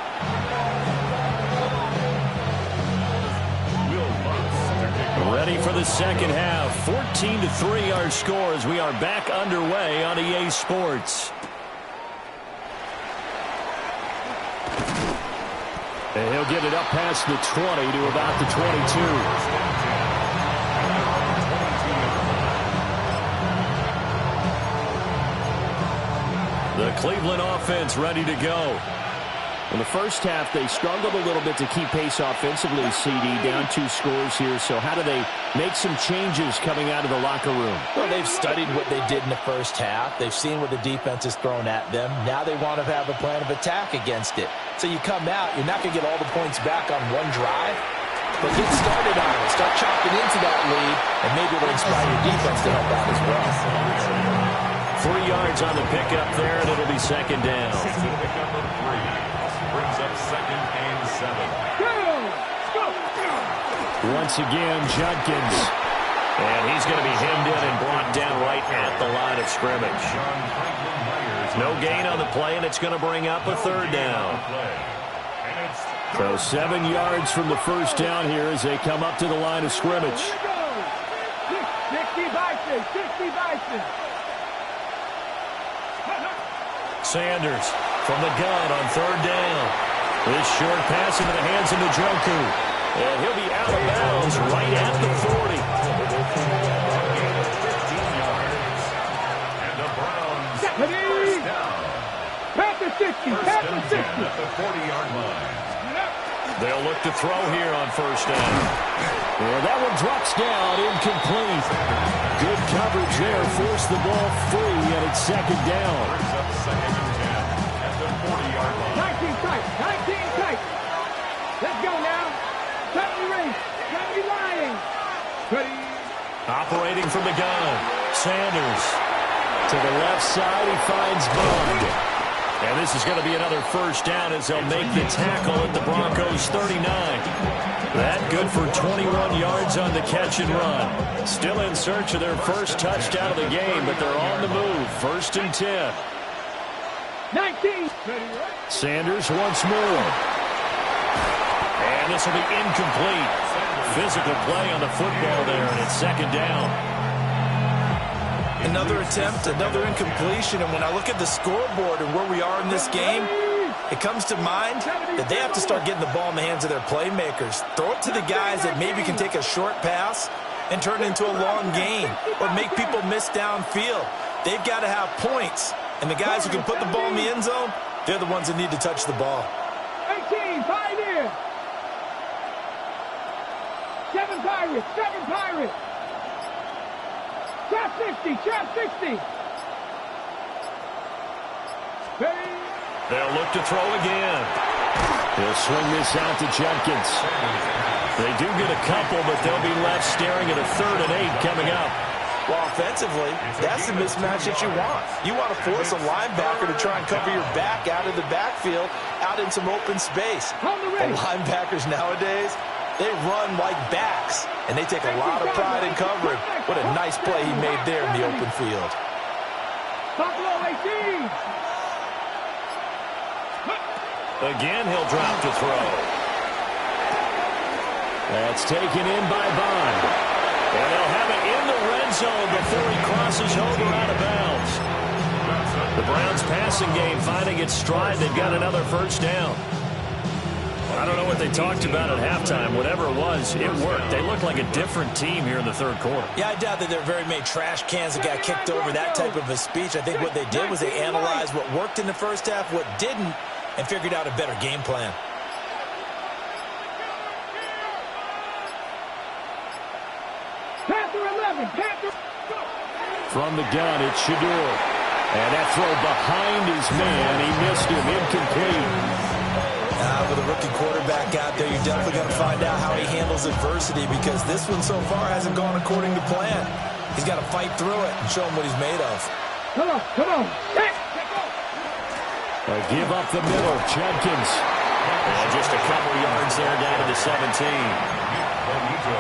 Ready for the second half. 14-3 our score as we are back underway on EA Sports. And he'll get it up past the 20 to about the 22. The Cleveland offense ready to go. In the first half, they struggled a little bit to keep pace offensively, CD, down 2 scores here. So how do they make some changes coming out of the locker room? Well, they've studied what they did in the first half. They've seen what the defense has thrown at them. Now they want to have a plan of attack against it. So you come out, you're not going to get all the points back on one drive, but get started on it. Start chopping into that lead, and maybe it'll inspire your defense to help out as well. 3 yards on the pickup there, and it'll be second down. Brings up 2nd and 7. Once again, Judkins. And he's going to be hemmed in and brought down right at the line of scrimmage. No gain on the play, and it's going to bring up a 3rd down. So 7 yards from the first down here as they come up to the line of scrimmage. 60 Bison. Sanders from the gun on 3rd down. This short pass into the hands of Njoku. And he'll be out of bounds right at the 40. And the Browns first down. Pass the 60. Pass the 60. At the 40-yard line. They'll look to throw here on first down. Well, that one drops down, incomplete. Good coverage there, forced the ball free, and it's second down. Brings up 2nd and 10 at the 40-yard line. 19 tight. Let's go now. 70 race. 70 lying. Ready. Operating from the gun, Sanders. To the left side, he finds Bond. And this is going to be another first down as they'll make the tackle at the Broncos 39. That good for 21 yards on the catch and run. Still in search of their first touchdown of the game, but they're on the move. 1st and 10. 19. Sanders once more. And this will be incomplete. Physical play on the football there, and it's second down. Another attempt, another incompletion, and when I look at the scoreboard and where we are in this game, it comes to mind that they have to start getting the ball in the hands of their playmakers. Throw it to the guys that maybe can take a short pass and turn it into a long gain or make people miss downfield. They've got to have points, and the guys who can put the ball in the end zone, they're the ones that need to touch the ball. 18, Pioneer. 7 Pirates. Trap 60. They'll look to throw again. He'll swing this out to Judkins. They do get a couple, but they'll be left staring at a 3rd and 8 coming up. Well, offensively, that's the mismatch that you want. You want to force a linebacker to try and cover your back out of the backfield, out in some open space. The linebackers nowadays, they run like backs, and they take a lot of pride in covering. What a nice play he made there in the open field. Buffalo 18. Again, he'll drop to throw. That's taken in by Bond. And they'll have it in the red zone before he crosses over out of bounds. The Browns passing game finding its stride. They've got another first down. I don't know what they talked about at halftime. Whatever it was, it worked. They looked like a different team here in the 3rd quarter. Yeah, I doubt that there are very many trash cans that got kicked over, that type of a speech. I think what they did was they analyzed what worked in the first half, what didn't, and figured out a better game plan. Panther 11. From the gun, it's Shedeur. And that throw behind his man. He missed him. Incomplete. With a rookie quarterback out there, you're definitely going to find out how he handles adversity because this one so far hasn't gone according to plan. He's got to fight through it and show him what he's made of. Come on. Give up the middle. Judkins. And just a couple yards there down to the 17.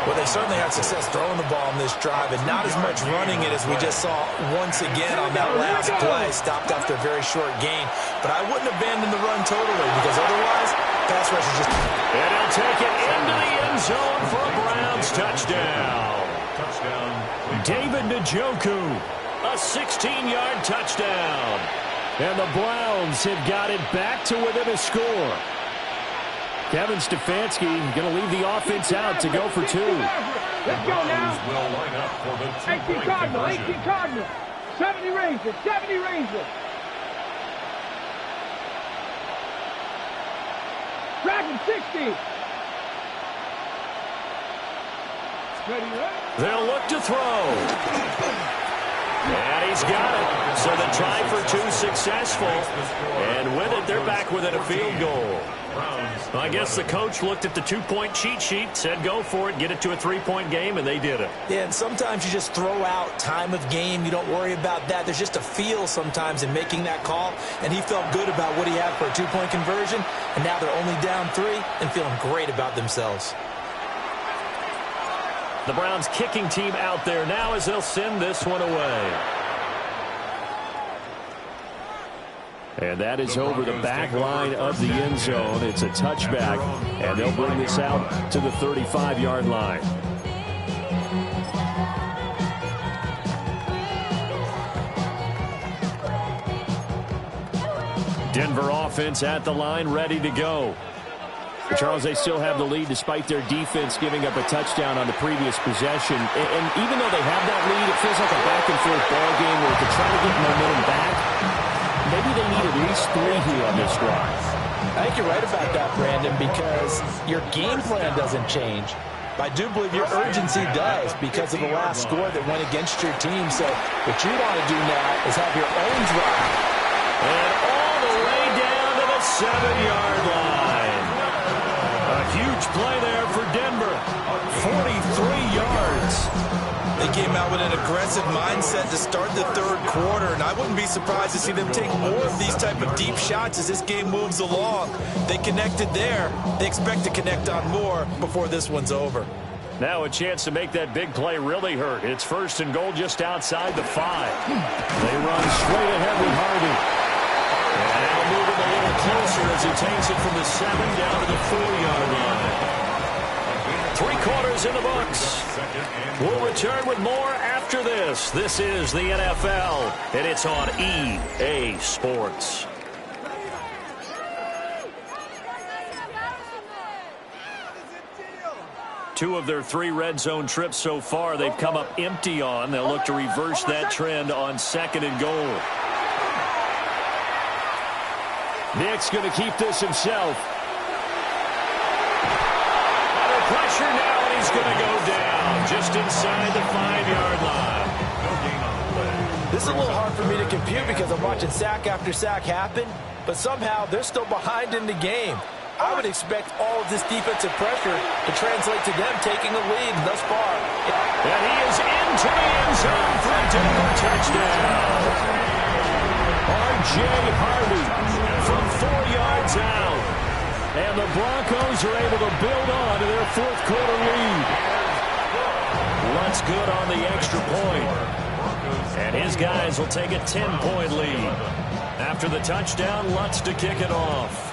Well, they certainly had success throwing the ball on this drive and not as much running it as we just saw once again on that last play. Stopped after a very short gain. But I wouldn't abandon the run totally because otherwise, pass rush is just... And he'll take it into the end zone for a Browns Browns touchdown. David Njoku, a 16-yard touchdown. And the Browns have got it back to within a score. Kevin Stefanski going to leave the offense out to go for 2. Let's go now. 18 Cardinal, 18 Cardinal. 70 Rangers, 70 Rangers. Dragon 60. They'll look to throw. And he's got it. So the try for 2 successful. And with it, they're back within a field goal. I guess the coach looked at the 2-point cheat sheet, said go for it, get it to a 3-point game, and they did it. Yeah, and sometimes you just throw out time of game. You don't worry about that. There's just a feel sometimes in making that call, and he felt good about what he had for a 2-point conversion, and now they're only down 3 and feeling great about themselves. The Browns kicking team out there now as they'll send this one away. And that is over the back line of the end zone. It's a touchback, and they'll bring this out to the 35-yard line. Denver offense at the line, ready to go. Charles, they still have the lead despite their defense giving up a touchdown on the previous possession. And even though they have that lead, it feels like a back-and-forth ball game where to try to get momentum back, maybe they need at least 3 here on this drive. I think you're right about that, Brandon, because your game plan doesn't change. I do believe your urgency does because of the last score that went against your team. So what you want to do now is have your own drive. And all the way down to the 7-yard line. A huge play there for Denver. 43 yards. They came out with an aggressive mindset to start the third quarter, and I wouldn't be surprised to see them take more of these type of deep shots as this game moves along. They connected there. They expect to connect on more before this one's over. Now a chance to make that big play really hurt. It's 1st and goal just outside the 5. They run straight ahead with Harvey. And now moving a little closer as he takes it from the 7 down to the 4-yard line. 3 quarters in the books. We'll return with more after this. This is the NFL, and it's on EA Sports. Two of their 3 red zone trips so far, they've come up empty on. They'll look to reverse that trend on 2nd and goal. Nick's going to keep this himself. Under pressure now, and he's going to go down just inside the 5-yard line. This is a little hard for me to compute because I'm watching sack after sack happen, but somehow they're still behind in the game. I would expect all of this defensive pressure to translate to them taking the lead thus far. And he is into the end zone for a Denver touchdown. R.J. Harvey from 4 yards out. And the Broncos are able to build on to their 4th quarter lead. Lutz good on the extra point. And his guys will take a 10-point lead. After the touchdown, Lutz to kick it off.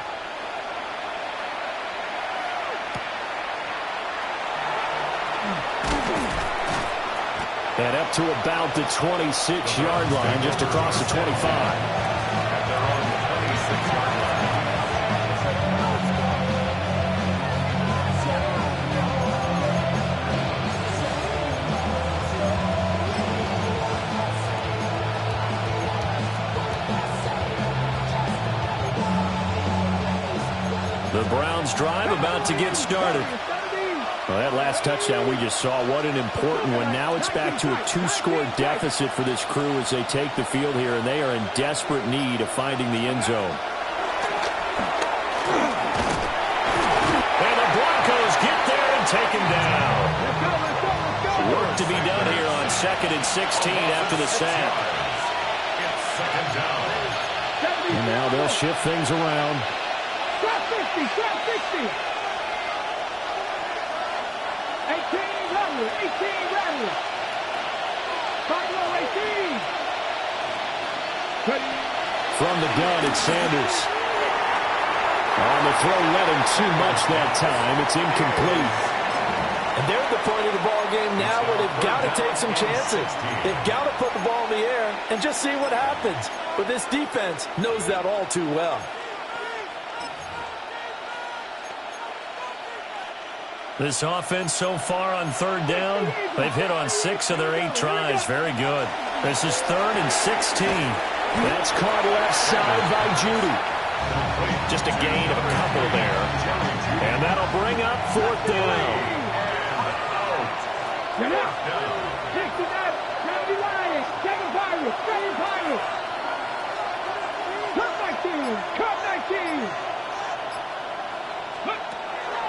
And up to about the 26-yard line, just across the 25. The Browns drive about to get started. Well, that last touchdown we just saw, what an important one. Now it's back to a 2-score deficit for this crew as they take the field here, and they are in desperate need of finding the end zone. And the Broncos get there and take him down. Work to be done here on 2nd and 16 after the sack. And now they'll shift things around. Trap 60, trap 60. 18 Rattler. Cardinal 18. From the gun, it's Sanders. On the throw, led him too much that time. It's incomplete. And they're at the point of the ball game now where they've got to take some chances. They've got to put the ball in the air and just see what happens. But this defense knows that all too well. This offense so far on third down, they've hit on 6 of their 8 tries. Very good. This is 3rd and 16. That's caught left side by Judy. Just a gain of a couple there. And that'll bring up 4th down. Get out. 69, Gravity Lions, Kevin Pirates, Kevin Pirates. Cup 19, Cup 19.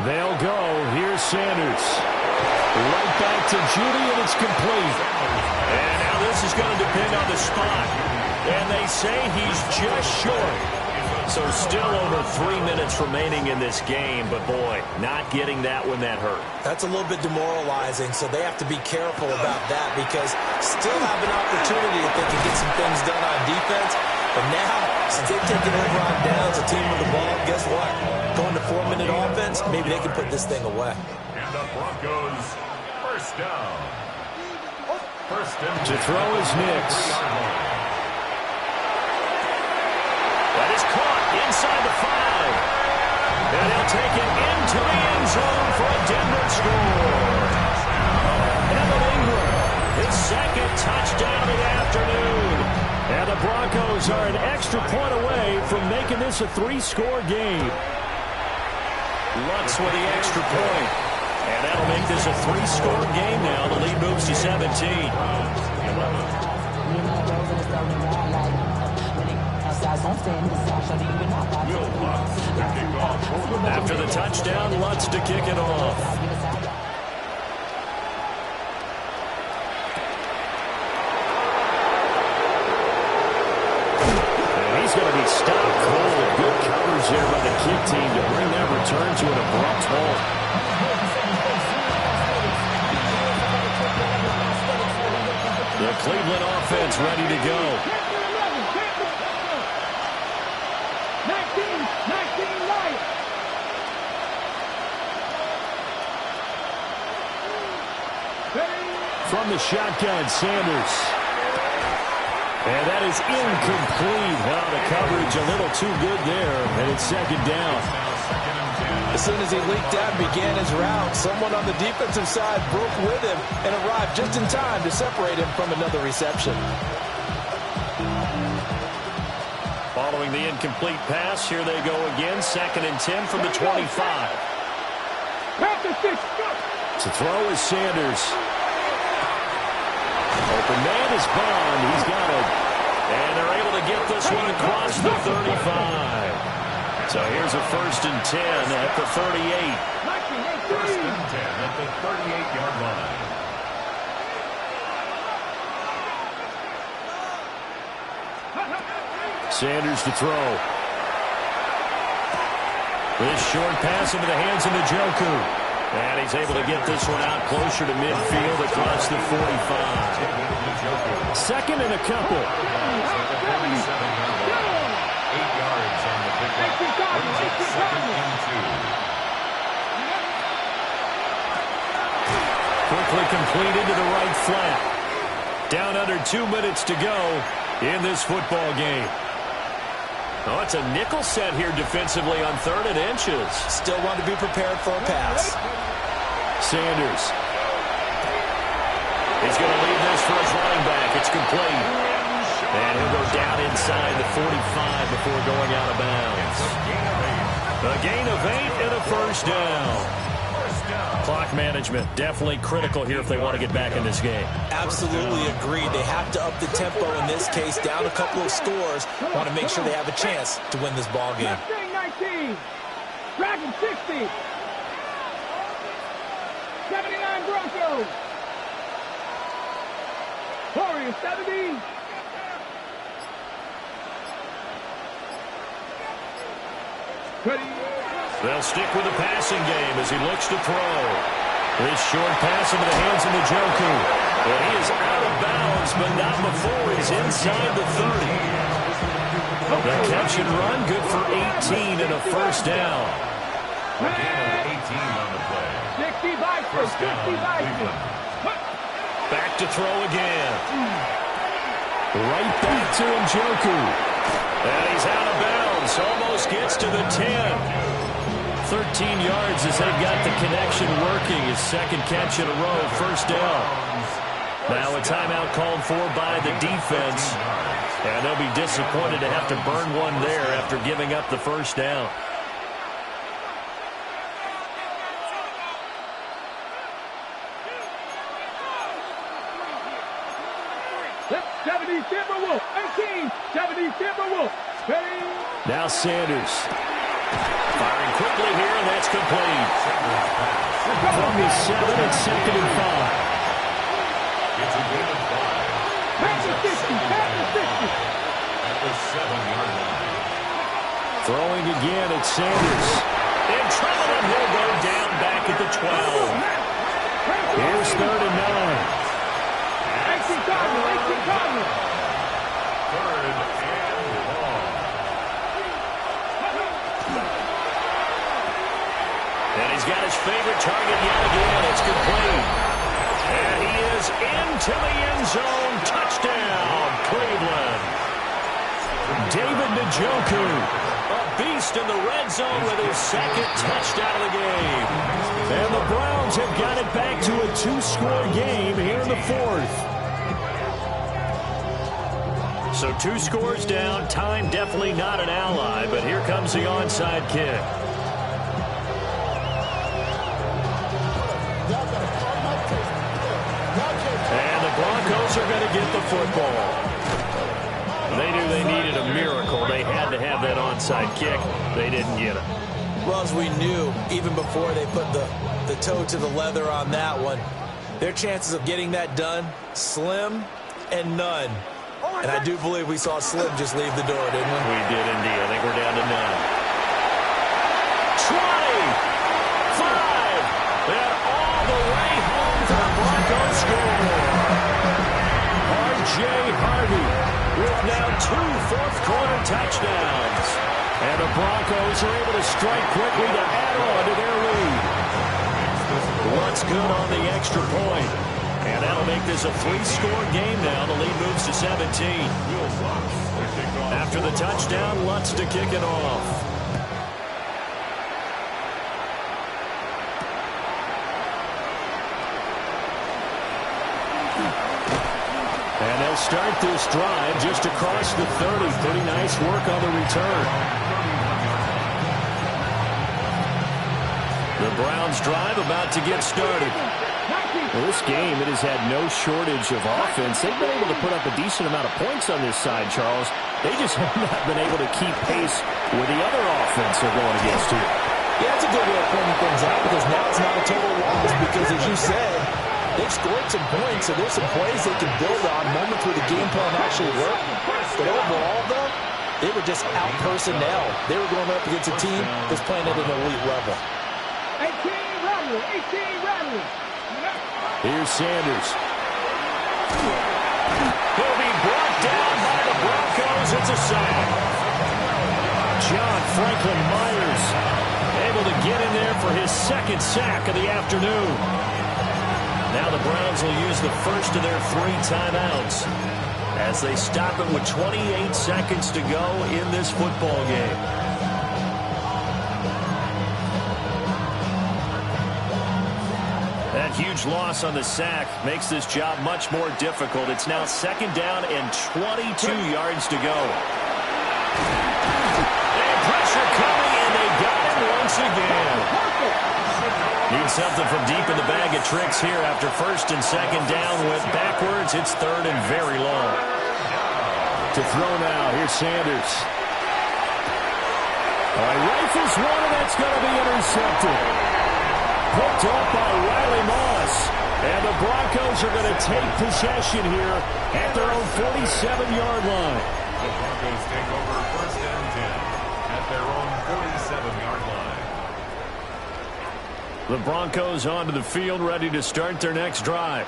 They'll go. Here's Sanders. Right back to Judy, and it's complete. And now this is going to depend on the spot. And they say he's just short. So still over 3 minutes remaining in this game. But, boy, not getting that one that hurt. That's a little bit demoralizing, so they have to be careful about that because still have an opportunity if they can get some things done on defense. But now, since they've taken over on downs, a team with the ball, guess what? Going to 4-minute offense, maybe they can put this thing away. And the Broncos, first down. First and to throw is Nix. That is caught inside the 5. And he'll take it into the end zone for a Denver score. Evan Ingram, his 2nd touchdown of the afternoon. And the Broncos are an extra point away from making this a 3-score game. Lutz with the extra point. And that'll make this a 3-score game now. The lead moves to 17. After the touchdown, Lutz to kick it off. He's going to be stopped cold. Good coverage there by the kick team to bring that return to an abrupt halt. The Cleveland offense ready to go. 19 Lions. From the shotgun, Sanders. And that is incomplete. Oh, the coverage a little too good there, and it's 2nd down. As soon as he leaked out and began his route, someone on the defensive side broke with him and arrived just in time to separate him from another reception. Following the incomplete pass, here they go again. 2nd and 10 from the 25. To throw is Sanders. Open man is Bond. He's got it. And they're able to get this one across the 35. So here's a 1st and 10 at the 38. 1st and 10 at the 38-yard line. Sanders to throw. This short pass into the hands of Njoku. And he's able to get this one out closer to midfield across the 45. 2nd and a couple. 8 yards on the pickup. 2nd and 2. Quickly completed to the right flat. Down under 2 minutes to go in this football game. Oh, it's a nickel set here defensively on 3rd and inches. Still want to be prepared for a pass. Sanders. He's going to leave this for his running back. It's complete. And he'll go down inside the 45 before going out of bounds. A gain of 8 and a 1st down. Clock management, definitely critical here if they want to get back in this game. Absolutely agreed. They have to up the tempo in this case, down a couple of scores. Want to make sure they have a chance to win this ball game. 19, Dragon 60, 79 Broncos, Warriors 70. They'll stick with the passing game as he looks to throw. This short pass into the hands of Njoku. And he is out of bounds, but not before he's inside the 30. The catch and run, good for 18 and a 1st down. Again, an 18 on the play. 60 Bison, 60 Bison. Back to throw again. Right back to Njoku. And he's out of bounds. Almost gets to the 10. 13 yards as they've got the connection working. His second catch in a row, first down. Now a timeout called for by the defense. And they'll be disappointed to have to burn one there after giving up the first down. Yep, 70 Timberwolves, 18, 70 Timberwolves. Now Sanders. Firing quickly here, and that's complete. From the 7, it's 2nd and 5. It's a gain of 5. Back to 60, back to 60. At the 7-yard line. Throwing again at Sanders. In trouble, and he'll go down back at the 12. Here's 3rd and 9. 18 Cardinals, 18 Cardinals. 3rd and long. And he's got his favorite target yet again. It's complete. And he is into the end zone. Touchdown, Cleveland. David Njoku, a beast in the red zone with his second touchdown of the game. And the Browns have got it back to a 2-score game here in the 4th. So 2 scores down. Time definitely not an ally, but here comes the onside kick. And the Broncos are going to get the football. They knew they needed a miracle. They had to have that onside kick. They didn't get it. Well, as we knew, even before they put the toe to the leather on that one, their chances of getting that done, slim and none. And I do believe we saw Slim just leave the door, didn't we? We did indeed. I think we're down to none. 25! And all the way home to the Broncos score. R.J. Harvey with now 2 fourth-quarter touchdowns. And the Broncos are able to strike quickly to add on to their lead. What's good on the extra point? And that'll make this a 3-score game now. The lead moves to 17. After the touchdown, Lutz to kick it off. And they'll start this drive just across the 30. Pretty nice work on the return. The Browns drive about to get started. Well, this game, it has had no shortage of offense. They've been able to put up a decent amount of points on this side, Charles. They just have not been able to keep pace with the other offense they're going against here. Yeah, it's a good way of pointing things out because now it's not a total loss because, as you said, they've scored some points, so there's some plays they can build on, moments where the game plan actually worked. But overall, though, they were just out-personnel. They were going up against a team that's playing at an elite level. 18 Rattlers, 18 Rattlers. Here's Sanders. He'll be brought down by the Broncos. It's a sack. John Franklin Myers able to get in there for his second sack of the afternoon. Now the Browns will use the first of their 3 timeouts as they stop it with 28 seconds to go in this football game. That huge loss on the sack makes this job much more difficult. It's now 2nd down and 22 yards to go. And pressure coming, and they got him once again. Need something from deep in the bag of tricks here after 1st and 2nd down. Went backwards. It's 3rd and very long. To throw now. Here's Sanders. All right, rifles one, and that's going to be intercepted. Picked up by Riley Moss. And the Broncos are going to take possession here at their own 47-yard line. The Broncos take over 1st and 10 at their own 47-yard line. The Broncos onto the field, ready to start their next drive.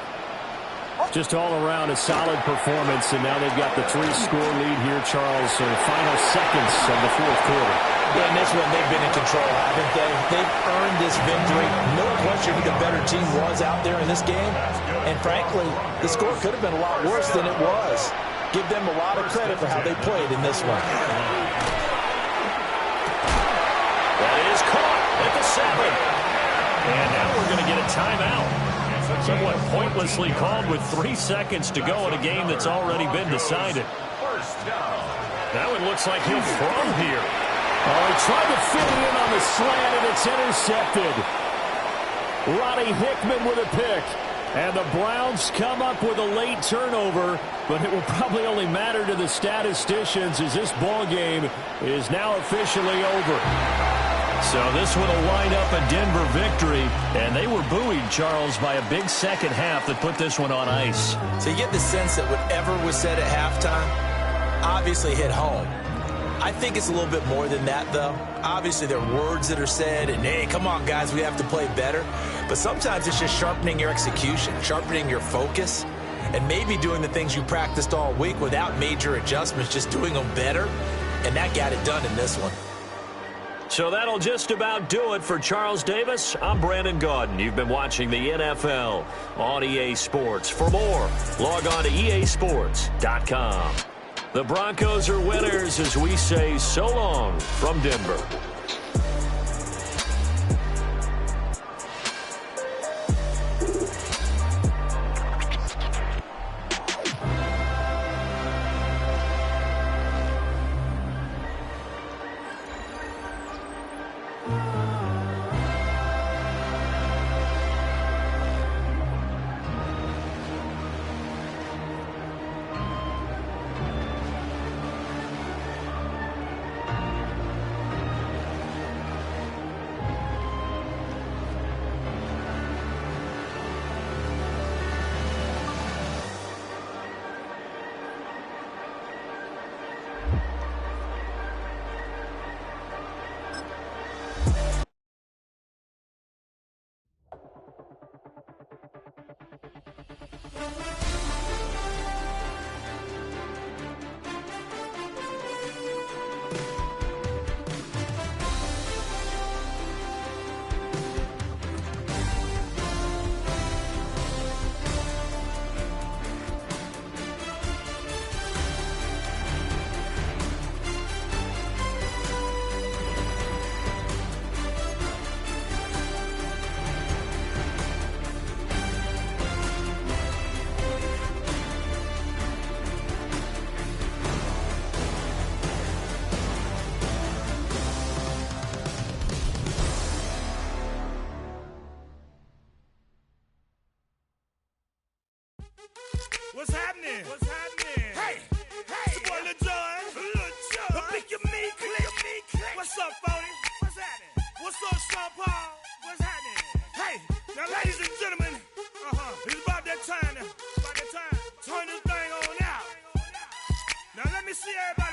Just all around a solid performance, and now they've got the 3-score lead here, Charles, so the final seconds of the fourth quarter. Yeah, in this one, they've been in control, haven't they? They've earned this victory. No question who the better team was out there in this game. And frankly, the score could have been a lot worse than it was. Give them a lot of credit for how they played in this one. That is caught at the 7. And now we're going to get a timeout. Somewhat pointlessly called with 3 seconds to go in a game that's already been decided. Now it looks like he'll throw here. Oh, he tried to fit it in on the slant, and it's intercepted. Roddy Hickman with a pick. And the Browns come up with a late turnover, but it will probably only matter to the statisticians as this ball game is now officially over. So this one will wind up a Denver victory, and they were buoyed, Charles, by a big second half that put this one on ice. So you get the sense that whatever was said at halftime obviously hit home. I think it's a little bit more than that, though. Obviously, there are words that are said, and, hey, come on, guys, we have to play better. But sometimes it's just sharpening your execution, sharpening your focus, and maybe doing the things you practiced all week without major adjustments, just doing them better, and that got it done in this one. So that'll just about do it for Charles Davis. I'm Brandon Gaudin. You've been watching the NFL on EA Sports. For more, log on to easports.com. The Broncos are winners as we say so long from Denver. What's happening? What's happening? Hey, hey, it's your boy Lil Jon. Pick your me, click. What's up, Phony? What's happening? What's up, Sean Paul? What's happening? Hey, now, ladies and gentlemen, it's about that time. Turn this thing on out. Now, let me see everybody.